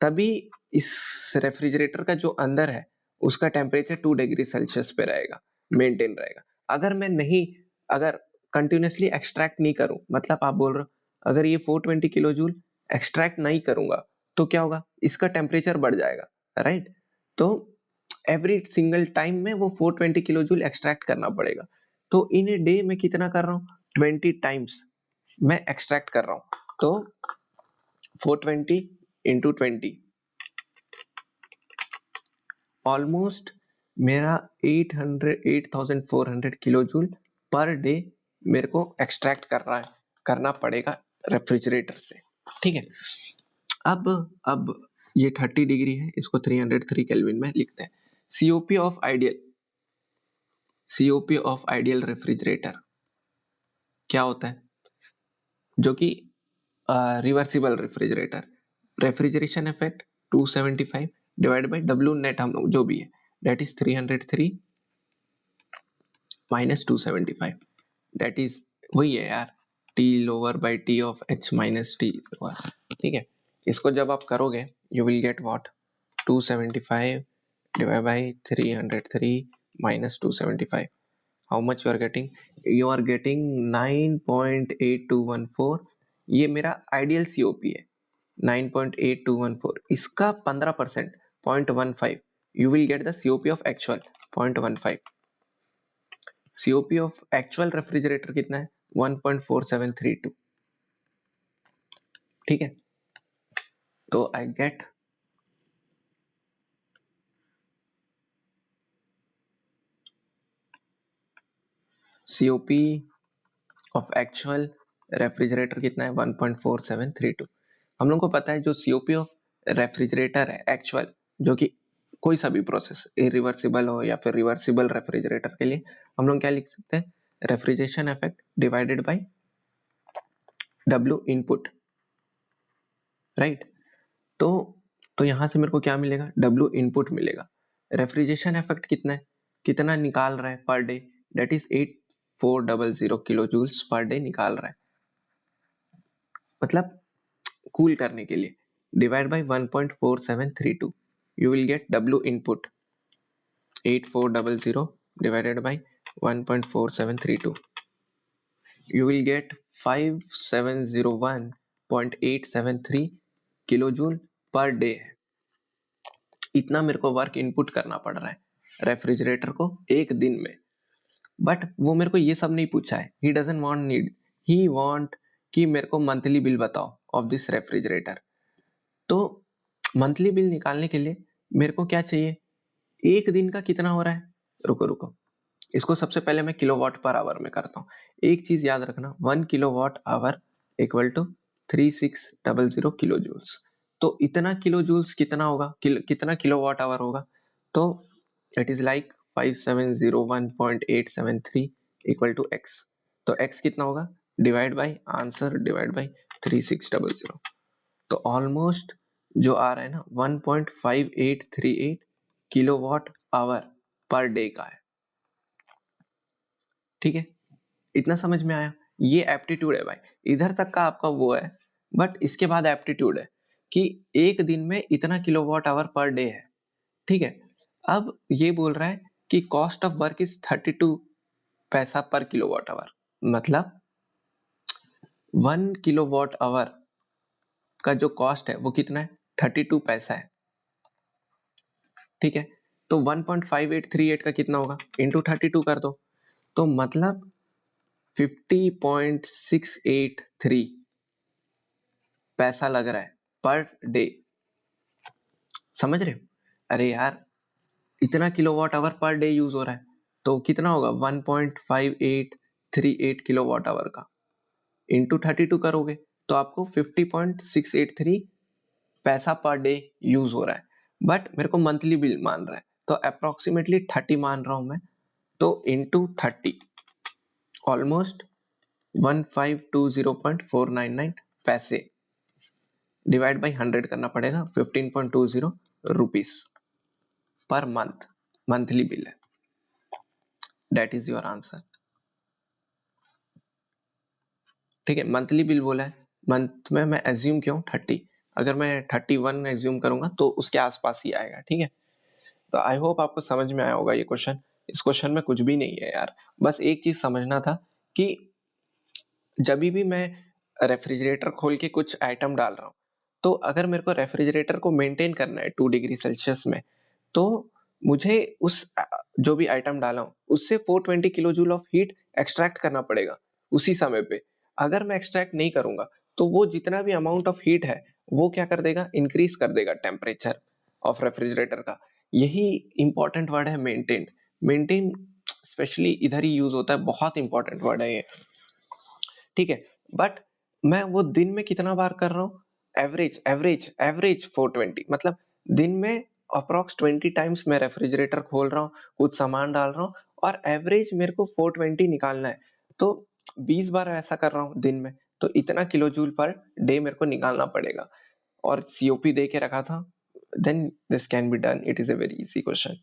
तभी इस रेफ्रिजरेटर का जो अंदर है उसका टेम्परेचर 2 डिग्री सेल्सियस पे रहेगा, मेंटेन रहेगा। अगर मैं नहीं, अगर कंटिन्यूसली एक्सट्रैक्ट नहीं करूं, मतलब आप बोल रहे हो अगर ये 420 किलो जूल एक्सट्रैक्ट नहीं करूंगा तो क्या होगा, इसका टेम्परेचर बढ़ जाएगा। राइट, तो एवरी सिंगल टाइम में वो 420 किलो जूल एक्सट्रैक्ट करना पड़ेगा। तो इन ए डे में कितना कर रहा हूँ, 20 टाइम्स मैं एक्सट्रैक्ट कर रहा हूँ, तो 420 इंटू 20, ऑलमोस्ट मेरा 8400 किलो जूल पर डे मेरे को एक्सट्रैक्ट करना पड़ेगा रेफ्रिजरेटर से। ठीक है, अब ये 30 डिग्री है, इसको 303 केल्विन में लिखते हैं। सीओपी ऑफ आइडियल रेफ्रिजरेटर क्या होता है, जो कि reversible refrigerator, refrigeration effect 275 divide by W net, हम लोग जो भी है that is 303 minus 275, that is वही है यार, T lower by T of H minus T lower. ठीक है, इसको जब आप करोगे you will get what, 275 divided by 303 minus 275, how much you are getting, you are getting 9.8214। ये मेरा आइडियल सीओपी है 9.8214, इसका 15% 0.15, you will get the COP of actual 0.15. COP of actual refrigerator कितना है? 1.4732. ठीक है, तो I get COP of actual refrigerator कितना है? 1.4732. हम लोग को पता है जो COP ऑफ रेफ्रिजरेटर है एक्चुअल, जो कि कोई सा भी प्रोसेस इरिवर्सिबल हो या फिर रिवर्सिबल रेफ्रिजरेटर के लिए हम लोग क्या लिख सकते हैं? Refrigeration effect divided by W input, right? तो यहां से मेरे को क्या मिलेगा? W इनपुट मिलेगा। रेफ्रिजरेशन इफेक्ट कितना है? कितना निकाल रहा है per day? That is 8400 kilo joules per day निकाल रहा है, मतलब कूल करने के लिए। Divide by 1.4732, you will get W input 8400 divided by 1.4732, you will get 5701.873 kilojoule per day है। इतना मेरे को वर्क इनपुट करना पड़ रहा है रेफ्रिजरेटर को एक दिन में। बट वो मेरे को ये सब नहीं पूछा है, he doesn't want need, he want कि मेरे को मंथली बिल बताओ ऑफ दिस रेफ्रिजरेटर। तो मंथली बिल निकालने के लिए मेरे को क्या चाहिए? एक दिन का कितना हो रहा है? रुको, इसको सबसे पहले मैं किलोवाट पर आवर में करता हूँ। एक चीज याद रखना, 1 kilowatt hour equal to 3600 kilo joules. तो इतना किलो जूल्स कितना होगा? कितना किलोवाट आवर होगा? तो it is like 5701.873 equal to x। तो x कितना होगा? Divide by answer divide by 3600। तो ऑलमोस्ट जो आ रहा है ना 1.5838 किलोवाट आवर पर डे का है। ठीक है, इतना समझ में आया? ये एप्टीट्यूड है भाई, इधर तक का आपका वो है, बट इसके बाद एप्टीट्यूड है कि एक दिन में इतना किलोवाट आवर पर डे है। ठीक है, अब ये बोल रहा है कि कॉस्ट ऑफ वर्क इज 32 पैसा पर किलोवाट आवर, मतलब 1 किलोवाट आवर का जो कॉस्ट है वो कितना है? 32 पैसा है। ठीक है, तो 1.5838 का कितना होगा? इंटू 32 कर दो, तो मतलब 50.683 पैसा लग रहा है पर डे। समझ रहे हो? अरे यार, इतना kilowatt hour per day use हो रहा है, तो कितना होगा? 1.5838 किलोवाट आवर का इंटू 32 करोगे तो आपको 50.683 पैसा पर डे यूज हो रहा है। बट मेरे को मंथली बिल मान रहा है, तो अप्रोक्सीमेटली 30 मान रहा हूं मैं, तो इंटू 30 ऑलमोस्ट 1520.499 पैसे डिवाइड बाई 100 करना पड़ेगा, 15.20 rupees per month monthly bill है। That is your answer. ठीक है, मंथली बिल बोला है, मंथ में मैं एज्यूम क्यों 30, अगर मैं 31 एज्यूम करूंगा तो उसके आसपास ही आएगा। ठीक है, तो आई होप आपको समझ में आया होगा ये क्वेश्चन। इस क्वेश्चन में कुछ भी नहीं है यार, बस एक चीज समझना था कि जब भी मैं रेफ्रिजरेटर खोल के कुछ आइटम डाल रहा हूँ, तो अगर मेरे को रेफ्रिजरेटर को मेंटेन करना है 2 डिग्री सेल्सियस में, तो मुझे उस जो भी आइटम डाला हूँ उससे 420 kilo joule of heat extract करना पड़ेगा उसी समय पे। अगर मैं एक्सट्रैक्ट नहीं करूंगा तो वो जितना भी अमाउंट ऑफ हीट है वो क्या कर देगा? इंक्रीज कर देगा टेम्परेचर ऑफ रेफ्रिजरेटर का। यही इंपॉर्टेंट वर्ड है, मेंटेन। मेंटेन स्पेशली इधर ही यूज होता है, बहुत इंपॉर्टेंट वर्ड है ये। ठीक है, बट मैं वो दिन में कितना बार कर रहा हूँ? एवरेज 420, मतलब दिन में अप्रोक्स 20 टाइम्स मैं रेफ्रिजरेटर खोल रहा हूँ, कुछ सामान डाल रहा हूँ, और एवरेज मेरे को 420 निकालना है। तो 20 बार ऐसा कर रहा हूँ दिन में, तो इतना किलो जूल पर डे मेरे को निकालना पड़ेगा। और सीओपी दे के रखा था, then this can be done. It is a very easy question.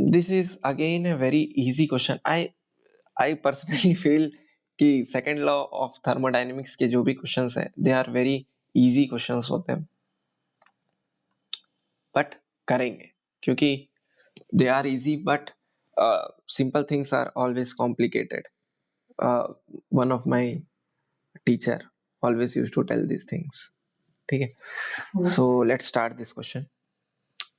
This is again a very easy question. I personally feel कि सेकेंड लॉ ऑफ थर्मोडायनेमिक्स के जो भी क्वेश्चंस हैं they are very easy questions होते हैं, but करेंगे क्योंकि they are easy, but simple things are always complicated. One of my teacher always used to tell these things. ठीक है। So let's start this question.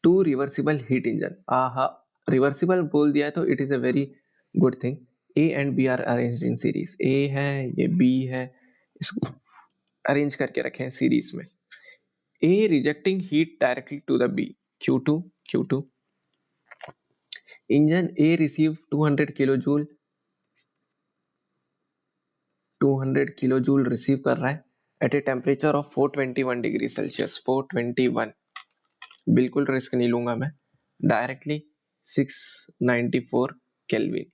Two reversible heat engine, हाँ reversible बोल दिया है तो it is a very good thing. A and B are arranged in series, ए है ये B है, इसको अरेंज करके रखे हैं सीरीज में। A rejecting heat directly to the B, Q2 engine A receive 200 kilo joule receive कर रहा है at a temperature of 421 degree Celsius, 421, बिल्कुल रिस्क नहीं लूंगा मैं, directly 694 Kelvin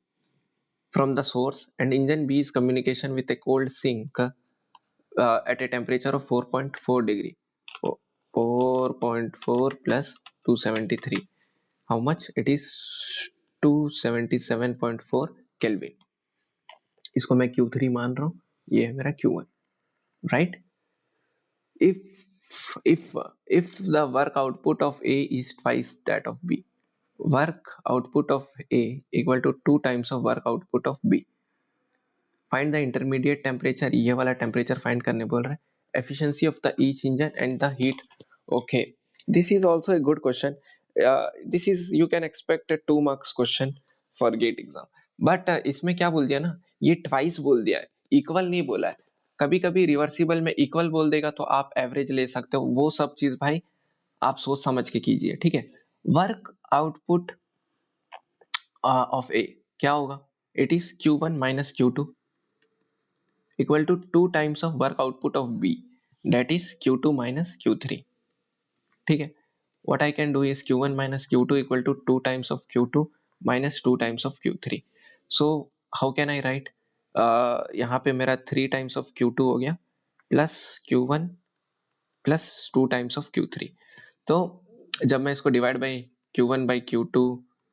from the source, and engine B is communication with a cold sink at a temperature of 4.4 degree. 4.4 plus 273, how much it is? 277.4 Kelvin. इसको मैं Q3 मान रहा हूँ, ये है मेरा Q1, right? If the work output of A is twice that of B, work output of A equal to 2 times of work output of B, find the intermediate temperature, ये वाला टेम्परेचर फाइंड करने बोल रहा है, efficiency of the each engine and the heat. Okay, this is also a good question, this is you can expect 2 marks question for GATE exam, but इसमें क्या बोल दिया ना, ये ट्वाइस बोल दिया है, इक्वल नहीं बोला है। कभी कभी रिवर्सिबल में इक्वल बोल देगा तो आप एवरेज ले सकते हो, वो सब चीज भाई आप सोच समझ के कीजिए, ठीक है। वर्क आउटपुट ऑफ ए क्या होगा? It is Q1 minus Q2 equal to 2 times of work output of B, that is Q2 minus Q3, ठीक है। what I can do is Q1 minus Q2 equal to 2 times of Q2 minus 2 times of Q3, so how can I write? यहाँ पे मेरा 3 times of Q2 हो गया plus Q1 plus 2 times of Q3, तो जब मैं इसको divide by Q1 by Q2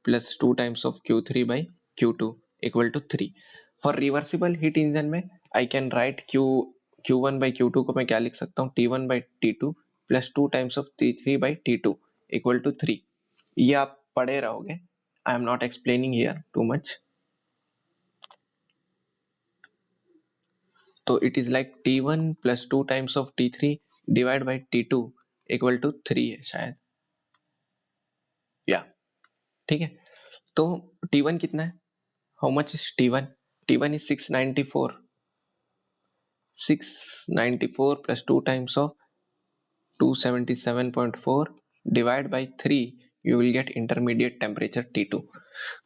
plus 2 times of Q3 by Q2 equal to 3, for reversible heat engine में I can write Q1 by Q2 को मैं क्या लिख सकता हूँ, T1 by T2 plus 2 times of T3 by T2 equal to 3, ये आप पढ़े रहोगे, I am not explaining here too much, तो it is like T1 plus 2 times of T3 divide by T2 equal to 3 है शायद, या ठीक है। तो T1 कितना है? How much is T1? T1 is 694, 694 plus 2 times of 277.4 divide by 3, you will get intermediate temperature T2,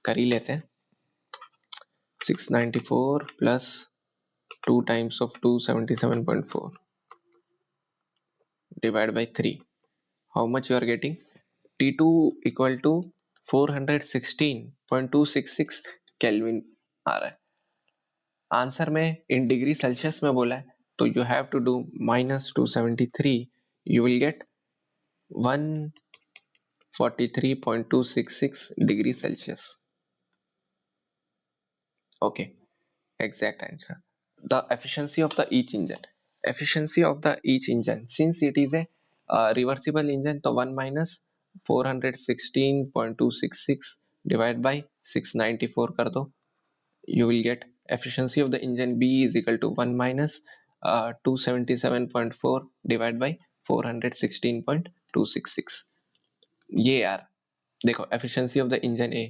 कर ही लेते हैं। 694 plus 2 times of 277.4 divide by 3, how much you are getting? T2 equal to 416.266 Kelvin आ रहा है। Answer में in degree Celsius में बोला है, तो you have to do minus 273, you will get 143.266 degree Celsius. Okay, exact answer. The efficiency of the each engine. Efficiency of the each engine. Since it is a reversible engine, so 1 minus 416.266 divided by 694 कर दो. You will get efficiency of the engine B is equal to 1 minus 277.4 divided by 416.266. ये यार देखो, efficiency of the engine A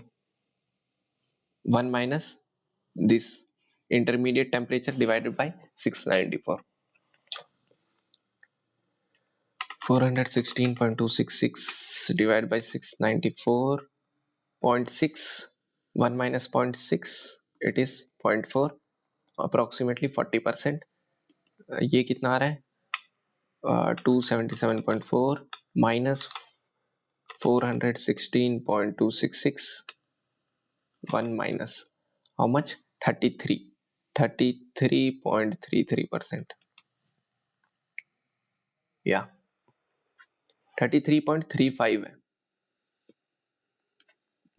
1 minus this intermediate temperature divided by 694, 416.266 divided by 694.6, 1 minus 0.6, it is 0.4, approximately 40%. ये कितना आ रहा है? 277.4 minus 416.266, 1 minus how much? 33.33%, या 33.35 है।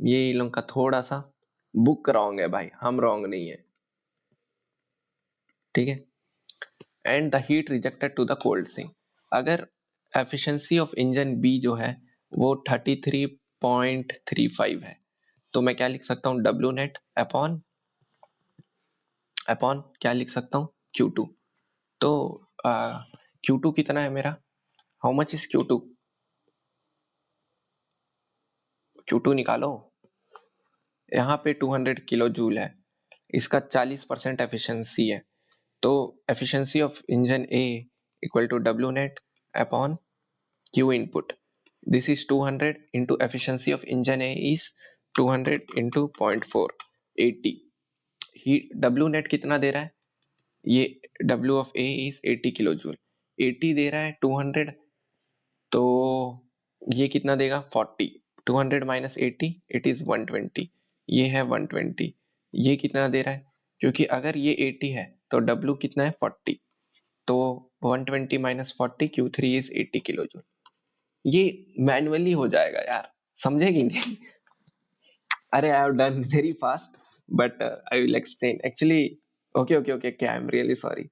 ये इन लोग का थोड़ा सा बुक रॉन्ग है भाई, हम रॉन्ग नहीं है, ठीक है। And the heat rejected to the cold sink, अगर एफिशिएंसी ऑफ इंजन बी जो है वो 33.35 है, तो मैं क्या लिख सकता हूँ? डब्ल्यू नेट अपॉन क्या लिख सकता हूँ? Q2, तो Q2 कितना है मेरा? How much is Q2? Q2 निकालो। यहाँ पे 200 किलो जूल है, इसका 40% एफिशिएंसी है, तो efficiency of engine A equal to W net upon Q input. This is 200 into efficiency of engine A is 200 into 0.4, 80. He W net कितना दे रहा है? ये W of A is 80 kilo joule, 80 दे रहा है 200, तो ये कितना देगा 40. 200 माइनस 80, इट इज 120. ये है 120. ये कितना दे रहा है? क्योंकि अगर ये 80 है तो W कितना है 40, तो 120 minus 40, Q3 is 80 kilo joule. ये मैनुअली हो जाएगा यार, समझेगी नहीं? अरे I have done very fast, but I will explain actually. Okay okay okay okay, I am really sorry,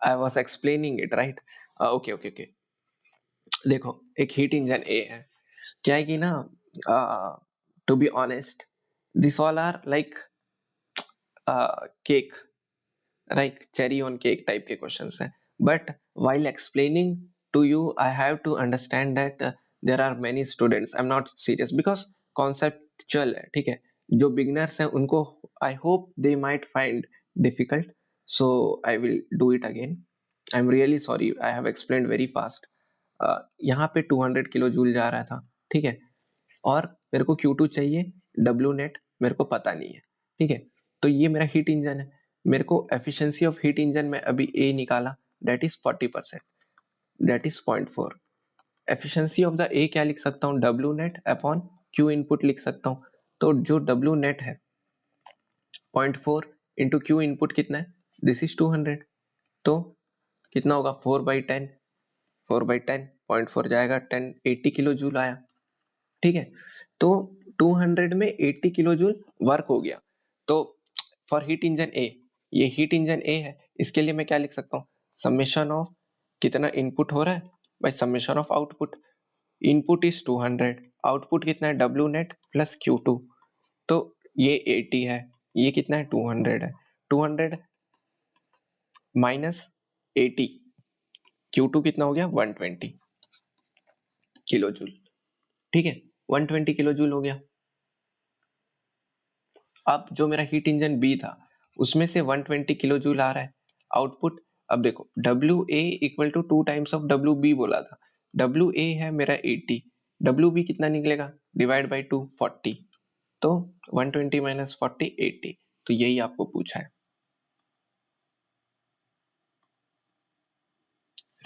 I was explaining it right. Okay okay okay. देखो, एक heat engine ए है, क्या है कि ना, to be honest, this all are like cake, right, cherry on cake type के questions हैं. But while explaining to you I have to understand that there are many students, I'm not serious because conceptual है, ठीक है. जो beginners हैं उनको I hope they might find difficult, so I will do it again. I'm really sorry, I have explained very fast. यहाँ पे 200 kilo joule जा रहा था, ठीक है, और मेरे को Q2 चाहिए, W नेट मेरे को पता नहीं है, ठीक है. तो ये मेरा हीट इंजन है, मेरे को एफिशिएंसी ऑफ हीट इंजन में अभी A निकाला, that is 40%, that is 0.4. Efficiency of the A क्या लिख सकता हूँ? W net upon Q input लिख सकता हूँ. तो जो W नेट है 0.4 इंटू Q इनपुट कितना है? दिस इज 200, तो कितना होगा? 4/10, 4/10, 0.4 जाएगा 10, 80 किलो जूल आया, ठीक है. तो 200 में 80 किलो जूल वर्क हो गया. तो फॉर हीट इंजन ए, ये हीट इंजन ए है, इसके लिए मैं क्या लिख सकता हूँ? समेशन ऑफ कितना इनपुट हो रहा है by summation of output. Input is 200, output कितना है? डब्ल्यू नेट प्लस Q2, तो ये 80 है, ये कितना है? 200 है. 200 माइनस 80, Q2 कितना हो गया? 120 किलो जूल, ठीक है, 120 किलो जूल हो गया. अब जो मेरा हीट इंजन बी था उसमें से 120 किलो जूल आ रहा है आउटपुट. अब देखो, W A equal to 2 times of W B बोला था, डब्ल्यू ए है मेरा 80, डब्ल्यू बी कितना निकलेगा? डिवाइड बाई 2, 40, तो 120 माइनस 40, 80. तो यही आपको पूछा है,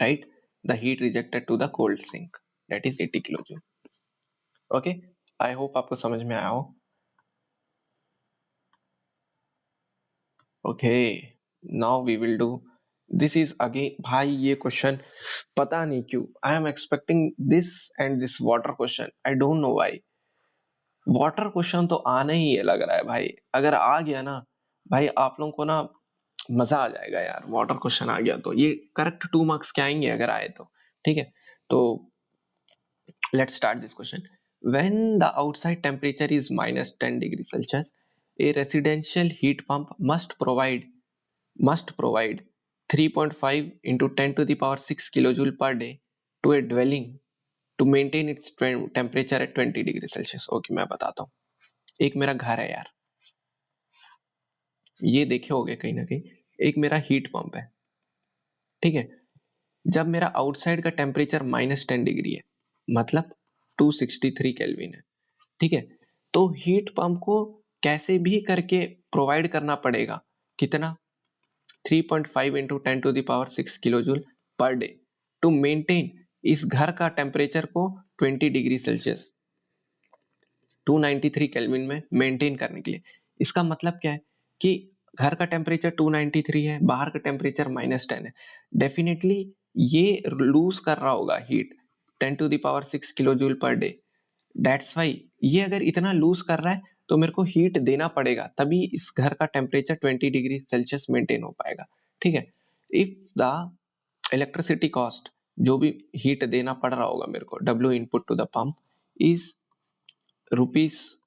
right. The heat rejected to the cold sink that is 80 kilo joule. Okay, I hope आपको समझ में आया हो. Okay, now we will do, this is again, भाई ये क्वेश्चन पता नहीं क्यों I am expecting this and this water question, I don't know why. Water question तो आना ही है लग रहा है भाई, अगर आ गया ना भाई आप लोगों को ना मजा आ जाएगा यार. वाटर क्वेश्चन आ गया तो ये करेक्ट 2 मार्क्स के आएंगे अगर आए तो, ठीक है. तो let's start this question. When the outside temperature is minus 10 degrees Celsius, a residential heat pump must provide 3.5 into 10 to the power 6 kilojoule per day to a dwelling to maintain its temperature at 20 degrees Celsius. Okay, मैं बताता हूँ. एक मेरा घर है यार, ये देखे होगे कहीं ना कहीं, एक मेरा हीट पंप है, ठीक है. जब मेरा आउटसाइड का टेम्परेचर -10 डिग्री है, मतलब 263 केल्विन है, ठीक है, तो हीट पंप को कैसे भी करके प्रोवाइड करना पड़ेगा कितना? 3.5 into 10 to the power 6 kilo joule per day to maintain इस घर का टेम्परेचर को 20 डिग्री सेल्सियस 293 केल्विन में मेंटेन करने के लिए. इसका मतलब क्या है कि घर का टेम्परेचर 293 है, बाहर का टेम्परेचर -10 है, डेफिनेटली ये लूज कर रहा होगा heat 10 to the power 6 kilo joule per day. That's why ये अगर इतना लूज कर रहा है तो मेरे को हीट देना पड़ेगा, तभी इस घर का टेम्परेचर 20 डिग्री सेल्सियस मेंटेन हो पाएगा, ठीक है. इफ द इलेक्ट्रिसिटी कॉस्ट, जो भी हीट देना पड़ रहा होगा मेरे को, W input to the pump is rupees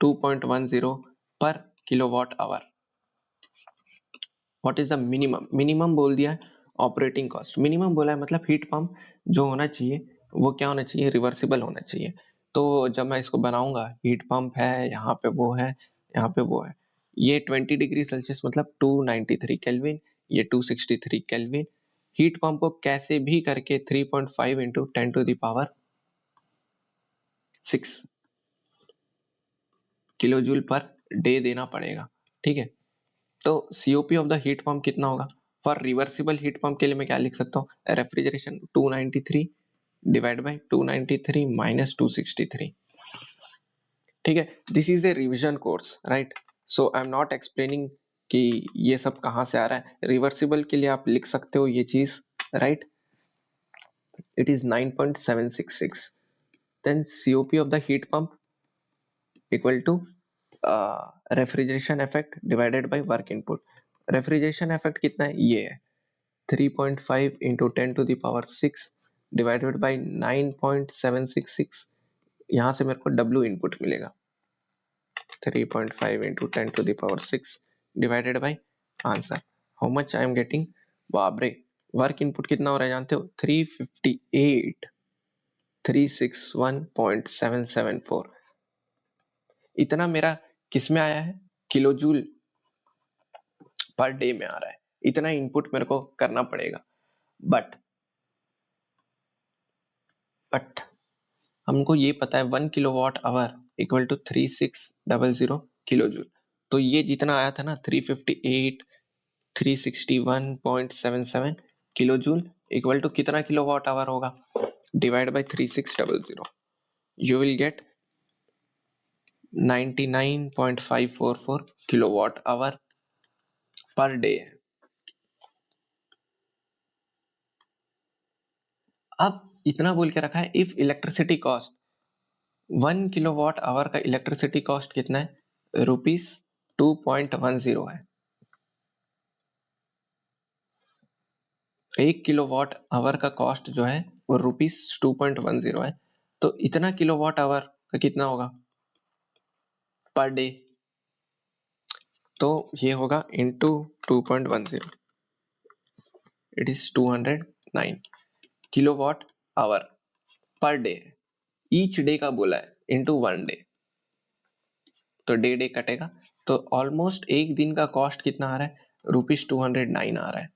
2.10 per kilowatt hour. What is the minimum? Minimum बोल दिया है, ऑपरेटिंग कॉस्ट मिनिमम बोला है, मतलब हीट पंप जो होना चाहिए वो क्या होना चाहिए, रिवर्सिबल होना चाहिए। तो जब मैं इसको बनाऊंगा, हीट पंप है, यहाँ पे वो है, यहाँ पे वो है, ये 20 डिग्री सेल्सियस मतलब 293 केल्विन, ये 263 केल्विन। हीट पंप को कैसे भी करके 3.5 into 10⁻⁶ kilo joule per day देना पड़ेगा, ठीक है। तो COP of the heat pump कितना होगा? फॉर रिवर्सिबल हीट पंप के लिए मैं क्या लिख सकता हूँ, रेफ्रिजरेशन 293 डिवाइड बाय 293 माइनस 263, ठीक है। This is A revision course, right? So I am not explaining कि ये सब कहाँ से आ रहा है। रिवर्सिबल के लिए आप लिख सकते हो ये चीज, right? It is 9.766। Then COP of the heat pump equal to refrigeration effect divided by work input. Refrigeration effect कितना है, ये है 3.5 into 10⁻⁶ डिवाइडेड बाय 9.766। यहाँ से मेरे को W इनपुट मिलेगा, 3.5 into 10⁻⁶ divided by answer. How much I am getting? बाप रे, वर्क इनपुट कितना हो रहा है जानते हो? 358,361.774। इतना मेरा किस में आया है? किलो जूल पर डे में आ रहा है। इतना इनपुट मेरे को करना पड़ेगा। बट हमको ये पता है 1 kilowatt hour equal to 3600 kilo joule. तो ये जितना आया था ना 358 361.77 किलो जूल इक्वल टू कितना किलोवाट आवर होगा, divide by 3600, you will get 99.544 kilowatt hour per day. अब इतना बोल के रखा है, if electricity cost 1 kilowatt hour का इलेक्ट्रिसिटी कॉस्ट कितना है, ₹2.10 है। 1 किलोवाट आवर का कॉस्ट जो है वो ₹2.10 है। तो इतना किलोवाट आवर का कितना होगा पर डे? तो ये होगा into 2.10, it is 209 kilowatt hour per day. Each day का बोला है, इंटू 1 डे, तो डे डे कटेगा। तो ऑलमोस्ट एक दिन का कॉस्ट कितना आ रहा है, ₹209 आ रहा है,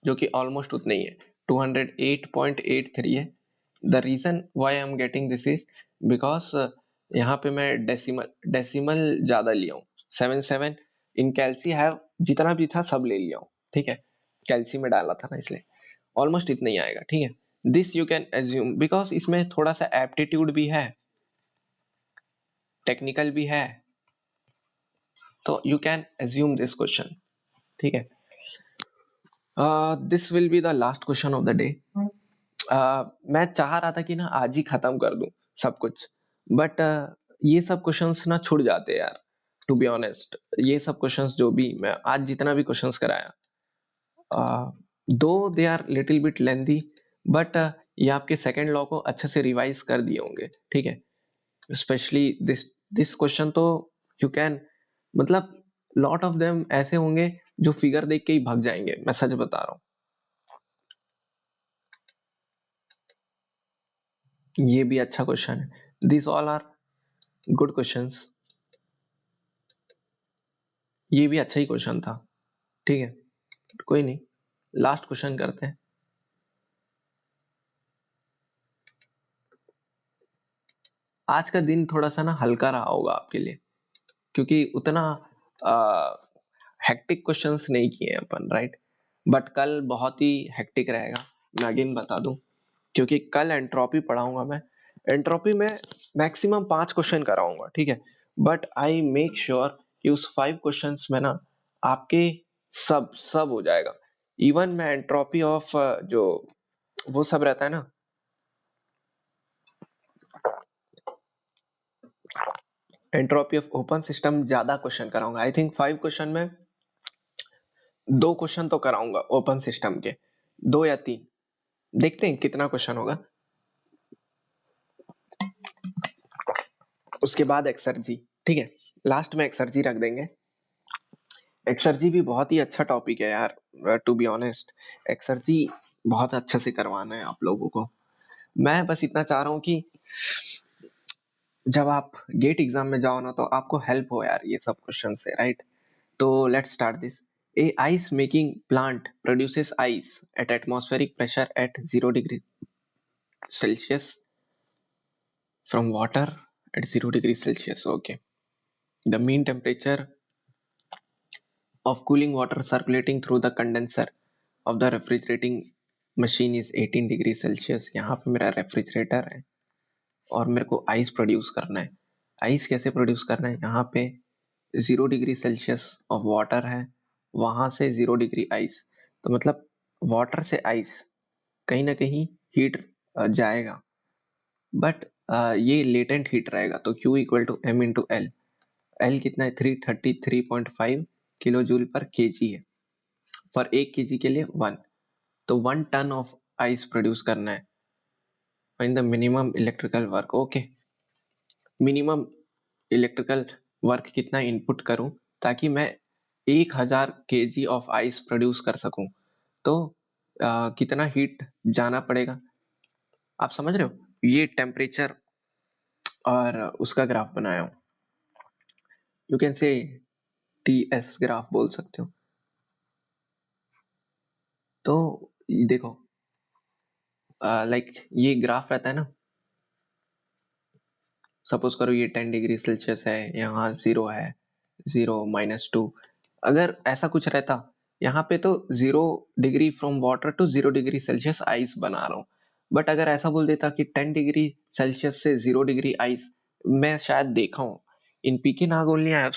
जो कि ऑलमोस्ट उतना ही है, 208.83 है। The reason why I am getting this is because यहाँ पे मैं डेसिमल ज्यादा लिया हूँ, 77 इन कैल्सी हैव, जितना भी था सब ले लिया हूँ, ठीक है। कैल्सी में डाला था ना, इसलिए ऑलमोस्ट इतना ही आएगा, ठीक है। This you can assume because इसमें थोड़ा सा एप्टीट्यूड भी है, टेक्निकल भी है, तो you can assume this question, ठीक है। This will be the last question of the day. मैं चाह रहा था कि ना आज ही खत्म कर दूं सब कुछ, बट ये सब क्वेश्चंस ना छूट जाते हैं यार, टू बी ऑनेस्ट। ये सब क्वेश्चंस जो भी मैं आज जितना भी क्वेश्चंस कराया, though they are little bit lengthy, but ये आपके सेकंड लॉ को अच्छे से रिवाइज कर दिए होंगे, ठीक है। स्पेशली दिस क्वेश्चन तो यू कैन, मतलब लॉट ऑफ देम ऐसे होंगे जो फिगर देख के ही भाग जाएंगे, मैं सच बता रहा हूँ। ये भी अच्छा क्वेश्चन है, this all are good questions. ये भी अच्छा ही क्वेश्चन था, ठीक है, कोई नहीं, लास्ट क्वेश्चन करते हैं। आज का दिन थोड़ा सा ना हल्का रहा होगा आपके लिए, क्योंकि उतना हेक्टिक क्वेश्चंस नहीं किए अपन, राइट? बट कल बहुत ही हेक्टिक रहेगा, मैं अगेन बता दूं, क्योंकि कल एंट्रोपी पढ़ाऊंगा मैं। एंट्रोपी में मैक्सिमम 5 क्वेश्चन कराऊंगा, ठीक है। बट आई मेक श्योर कि उस 5 क्वेश्चंस में ना आपके सब सब हो जाएगा। इवन मैं एंट्रोपी ऑफ जो वो सब रहता है ना, एंट्रोपी ऑफ ओपन सिस्टम ज्यादा क्वेश्चन कराऊंगा। आई थिंक 5 क्वेश्चन में 2 क्वेश्चन तो कराऊंगा ओपन सिस्टम के, 2 या 3, देखते हैं कितना क्वेश्चन होगा। उसके बाद एक्सर्जी, ठीक है, लास्ट में एक्सर्जी रख देंगे। एक्सर्जी भी बहुत ही अच्छा टॉपिक है यार, टू बी ऑनेस्ट। एक्सर्जी बहुत अच्छे से करवाना है आप लोगों को। मैं बस इतना चाह रहा हूँ कि जब आप गेट एग्जाम में जाओ ना तो आपको हेल्प हो यार ये सब क्वेश्चन से, राइट? तो let's start this. A ice making plant produces ice at atmospheric pressure at 0 degree Celsius from water at 0 degrees Celsius. Okay. The mean temperature of cooling water circulating through the condenser of the refrigerating machine is 18 degree Celsius. यहाँ पे मेरा refrigerator है और मेरे को ice produce करना है। Ice कैसे प्रोड्यूस करना है? यहाँ पे 0 डिग्री सेल्सियस ऑफ वाटर है, वहां से 0 डिग्री आइस, तो मतलब वाटर से आइस कहीं ना कहीं हीट जाएगा, बट ये लेटेंट हीट रहेगा। तो Q equal to M into L. L कितना है? 333.5 किलो जूल पर केजी है। फॉर 1 केजी के लिए 1, तो 1 टन ऑफ आइस प्रोड्यूस करना है। Find the minimum electrical work. Okay, minimum electrical work कितना इनपुट करूं ताकि मैं 1000 केजी ऑफ आइस प्रोड्यूस कर सकूं? तो कितना हीट जाना पड़ेगा, आप समझ रहे हो? ये टेम्परेचर और उसका ग्राफ बनाया हूं। यू कैन से TS ग्राफ बोल सकते हो। तो देखो, लाइक ये ग्राफ रहता है ना, सपोज करो ये 10 डिग्री सेल्सियस है, यहाँ 0 है, 0 -2। अगर ऐसा कुछ रहता यहाँ पे तो 0 degree from water to 0 degree Celsius ice बना रहा हूँ। बट अगर ऐसा बोल देता कि 10 डिग्री सेल्सियस से 0 डिग्री आइस, मैं शायद देखा हूँ in PK Nag only I have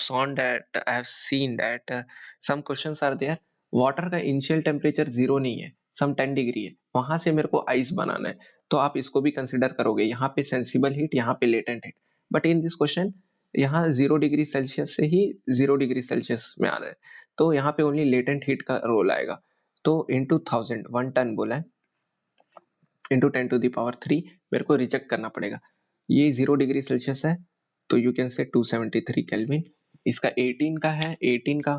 seen that some questions are there, water का इनिशियल टेम्परेचर 0 नहीं है, सम 10 डिग्री है, वहां से मेरे को आइस बनाना है। तो आप इसको भी कंसिडर करोगे, यहाँ पे सेंसिबल हीट, यहाँ पे latent heat. But in this question यहाँ 0 डिग्री सेल्सियस से ही 0 डिग्री सेल्सियस में आ रहा है, तो यहाँ पे ओनली लेटेंट हीट का रोल आएगा। तो इंटू 1 टन बोला है, इंटू 10⁻³ मेरे को रिजेक्ट करना पड़ेगा। ये 0 डिग्री सेल्सियस है, तो यू कैन से 273 केल्विन। इसका 18 का है, 18 का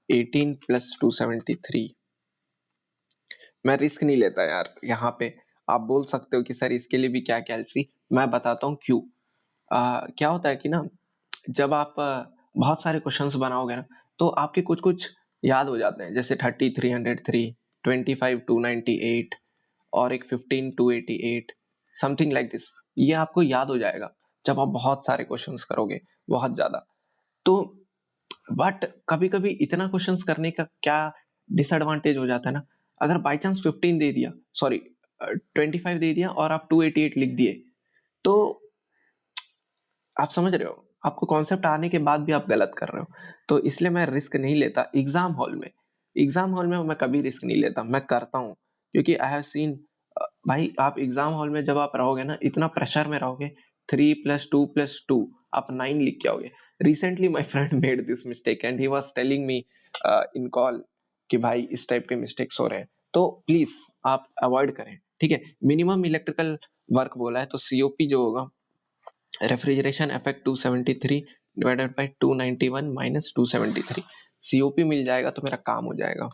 18 प्लस 273। मैं रिस्क नहीं लेता यार यहाँ पे। आप बोल सकते हो कि सर इसके लिए भी क्या कैलसी, मैं बताता हूँ क्यों। क्या होता है कि ना, जब आप बहुत सारे क्वेश्चंस बनाओगे ना तो आपके कुछ कुछ याद हो जाते हैं, जैसे 30 303, 25 298 और एक 15 288, समथिंग लाइक दिस। ये आपको याद हो जाएगा जब आप बहुत सारे क्वेश्चंस करोगे, बहुत ज्यादा। तो बट कभी कभी इतना क्वेश्चंस करने का क्या डिसएडवांटेज हो जाता है ना, अगर बाई चांस 15 दे दिया, सॉरी 25 दे दिया और आप 288 लिख दिए, तो आप समझ रहे हो, आपको कॉन्सेप्ट आने के बाद भी आप गलत कर रहे हो। तो इसलिए मैं रिस्क नहीं लेता एग्जाम हॉल में। एग्जाम हॉल में मैं कभी रिस्क नहीं लेता, मैं करता हूँ क्योंकि आई हैव सीन। भाई आप एग्जाम हॉल में जब आप रहोगे ना, इतना प्रेशर में रहोगे, 3 + 2 + 2 आप 9 लिख के आओगे। Recently my friend made this mistake and he was telling me in call कि भाई इस टाइप के मिस्टेक्स हो रहे हैं, तो प्लीज आप अवॉइड करें, ठीक है? मिनिमम इलेक्ट्रिकल वर्क बोला है, तो सीओपी जो होगा, refrigeration effect 273 divided by 291 minus 273। COP मिल जाएगा तो मेरा काम हो जाएगा।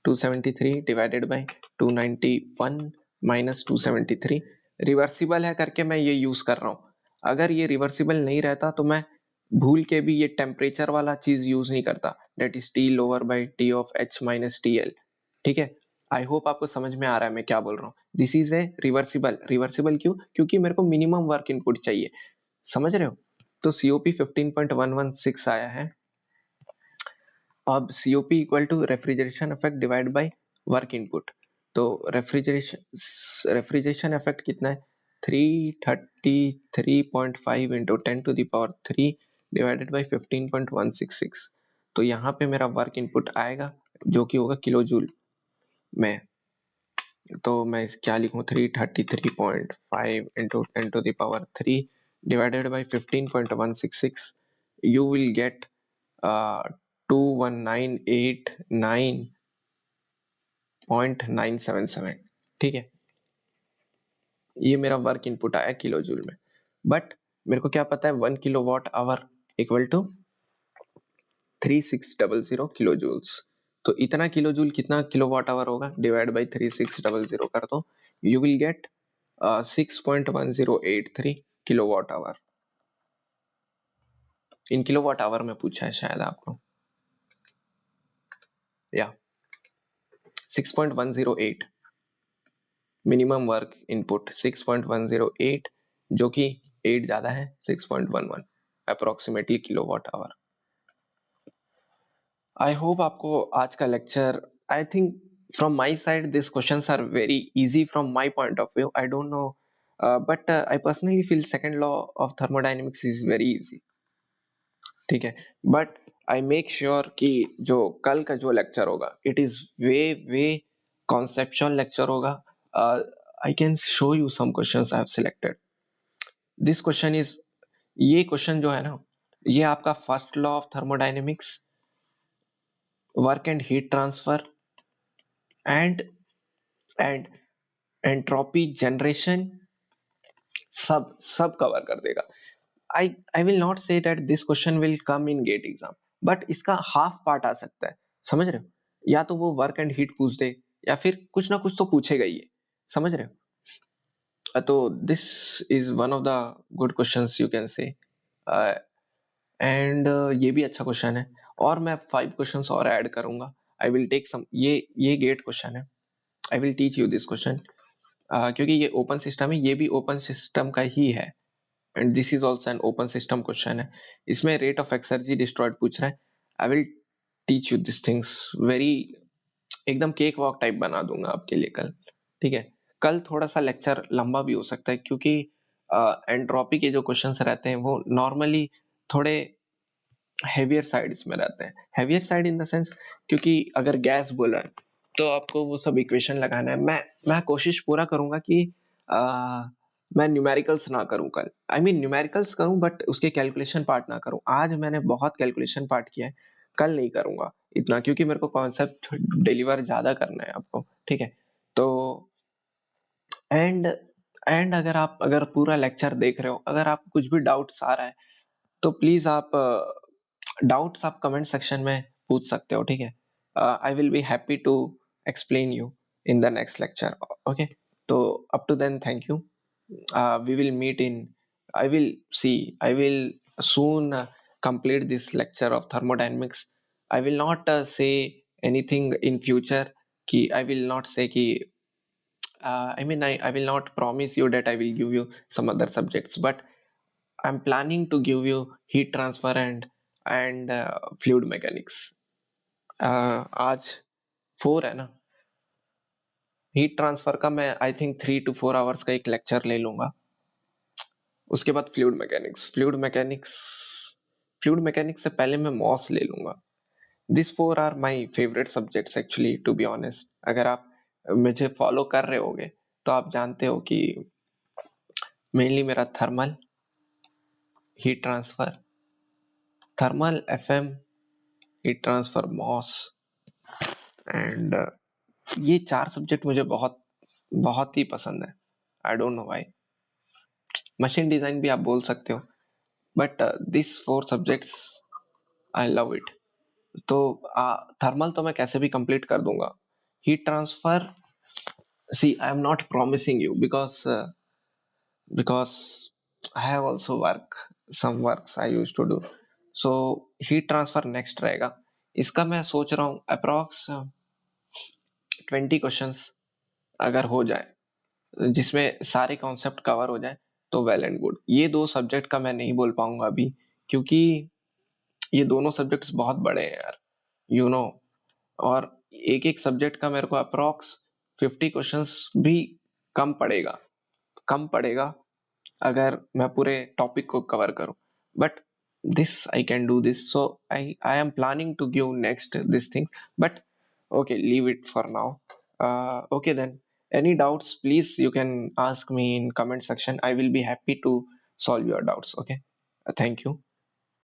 273 डिवाइडेड बाय 291 माइनस 273। रिवर्सिबल है करके मैं ये यूज कर रहा हूँ। अगर ये रिवर्सिबल नहीं रहता तो मैं भूल के भी ये टेम्परेचर वाला चीज यूज नहीं करता, that is T lower by T of H minus T L. ठीक है, आई होप आपको समझ में आ रहा है मैं क्या बोल रहा हूँ। This is A reversible. Reversible क्यों? क्योंकि मेरे को मिनिमम वर्क इनपुट चाहिए, समझ रहे हो? तो सीओपी 15.116 आया है। अब COP equal to refrigeration effect divide by work input. तो रेफ्रिजरेशन इफेक्ट कितना है? 333.5 इंटू 10⁻³ डिवाइडेड बाय 15.166। तो यहाँ पे मेरा वर्क इनपुट आएगा जो कि होगा किलो जूल में। तो मैं क्या लिखूं? 333.5 into 10⁻³ divided by 15.166, you will get 21989.977। ठीक है, ये मेरा वर्क इनपुट आया किलो जूल में। बट मेरे को क्या पता है 1 kilowatt hour equal to 3600 kilo joules. तो इतना किलो जूल कितना किलो वाट आवर होगा, डिवाइड बाई 3600 कर दो, you will get 6.1083 kilo watt hour. इन किलो वाट आवर में पूछा है शायद आपको, या 6.108 मिनिमम वर्क इनपुट 6.108, जो कि 8 ज्यादा है, 6.11 approximately kilo watt hour. I hope आपको आज का lecture, I think from my side these questions are very easy from my point of view. I don't know, but I personally feel second law of thermodynamics is very easy. ठीक है, but I make sure कि जो कल का जो lecture होगा it is way way conceptual lecture होगा। I can show you some questions I have selected. This question is, ये क्वेश्चन जो है ना, ये आपका first law of thermodynamics, work and heat transfer and and entropy generation, सब सब cover कर देगा। I will not say that this question will come in GATE exam, but इसका हाफ पार्ट आ सकता है, समझ रहे हो? या तो वो वर्क एंड हीट पूछ दे, या फिर कुछ ना कुछ तो पूछेगा ही है, समझ रहे हो? तो this is one of the good questions you can से, एंड ये भी अच्छा क्वेश्चन है। और मैं 5 क्वेश्चंस और ऐड करूंगा। आई विल टेक सम, ये गेट क्वेश्चन है, I will teach you this question, क्योंकि ये ओपन सिस्टम है, ये भी ओपन सिस्टम का ही है, and this is also an open system question है। इसमें रेट ऑफ एक्सर्जी डिस्ट्रॉयड पूछ रहा है। I will teach you this things very, एकदम केक वॉक टाइप बना दूंगा आपके लिए कल, ठीक है? कल थोड़ा सा लेक्चर लंबा भी हो सकता है, क्योंकि एंट्रोपी के जो क्वेश्चंस रहते हैं वो नॉर्मली थोड़े हेवियर साइड्स में रहते हैं। Heavier side in the sense, क्योंकि अगर गैस बोला है तो आपको वो सब इक्वेशन लगाना है। मैं कोशिश पूरा करूंगा कि मैं न्यूमेरिकल्स ना करूं कल, आई मीन न्यूमेरिकल्स करूं बट उसके कैलकुलेशन पार्ट ना करूं। आज मैंने बहुत कैलकुलेशन पार्ट किया है, कल नहीं करूंगा इतना, क्योंकि मेरे को कॉन्सेप्ट डिलीवर ज्यादा करना है आपको, ठीक है? तो एंड एंड अगर पूरा लेक्चर देख रहे हो, अगर आप कुछ भी डाउट्स आ रहा है तो प्लीज आप डाउट्स आप कमेंट सेक्शन में पूछ सकते हो, ठीक है? I will be happy to explain you in the next lecture, okay? तो up to then, thank you. We will meet in, I will soon complete this lecture of thermodynamics. I will not say anything in future ki, I will not say ki, I will not promise you that I will give you some other subjects, but I'm planning to give you heat transfer and fluid mechanics. आज 4 है ना, heat transfer का मैं I think 3 to 4 hours का एक lecture ले लूंगा। उसके बाद फ्लूइड मैकेनिक्स से पहले मैं मॉस ले लूंगा। This 4 are my favourite subjects actually, to be honest. अगर आप मुझे फॉलो कर रहे होगे तो आप जानते हो कि मेनली मेरा thermal, heat transfer, thermal FM, heat transfer, MOS, and ये 4 सब्जेक्ट मुझे बहुत बहुत ही पसंद है। I don't know why. Machine design भी आप बोल सकते हो, but this 4 subjects I love it. तो थर्मल तो मैं कैसे भी कंप्लीट कर दूंगा। Heat transfer, see I am not promising you, because I have also some works I used to do. So heat transfer next रहेगा। इसका मैं सोच रहा हूँ अप्रॉक्स 20 क्वेश्चंस अगर हो जाए, जिसमें सारे कॉन्सेप्ट कवर हो जाए तो वेल एंड गुड। ये 2 सब्जेक्ट का मैं नहीं बोल पाऊंगा अभी, क्योंकि ये दोनों सब्जेक्ट्स बहुत बड़े हैं यार, यू नो। और एक एक सब्जेक्ट का मेरे को अप्रॉक्स 50 क्वेश्चंस भी कम पड़ेगा अगर मैं पूरे टॉपिक को कवर करूं। But this I can do this, so I am planning to give next this thing, but okay, leave it for now. Okay then, any doubts please you can ask me in comment section. I will be happy to solve your doubts, okay? Thank you.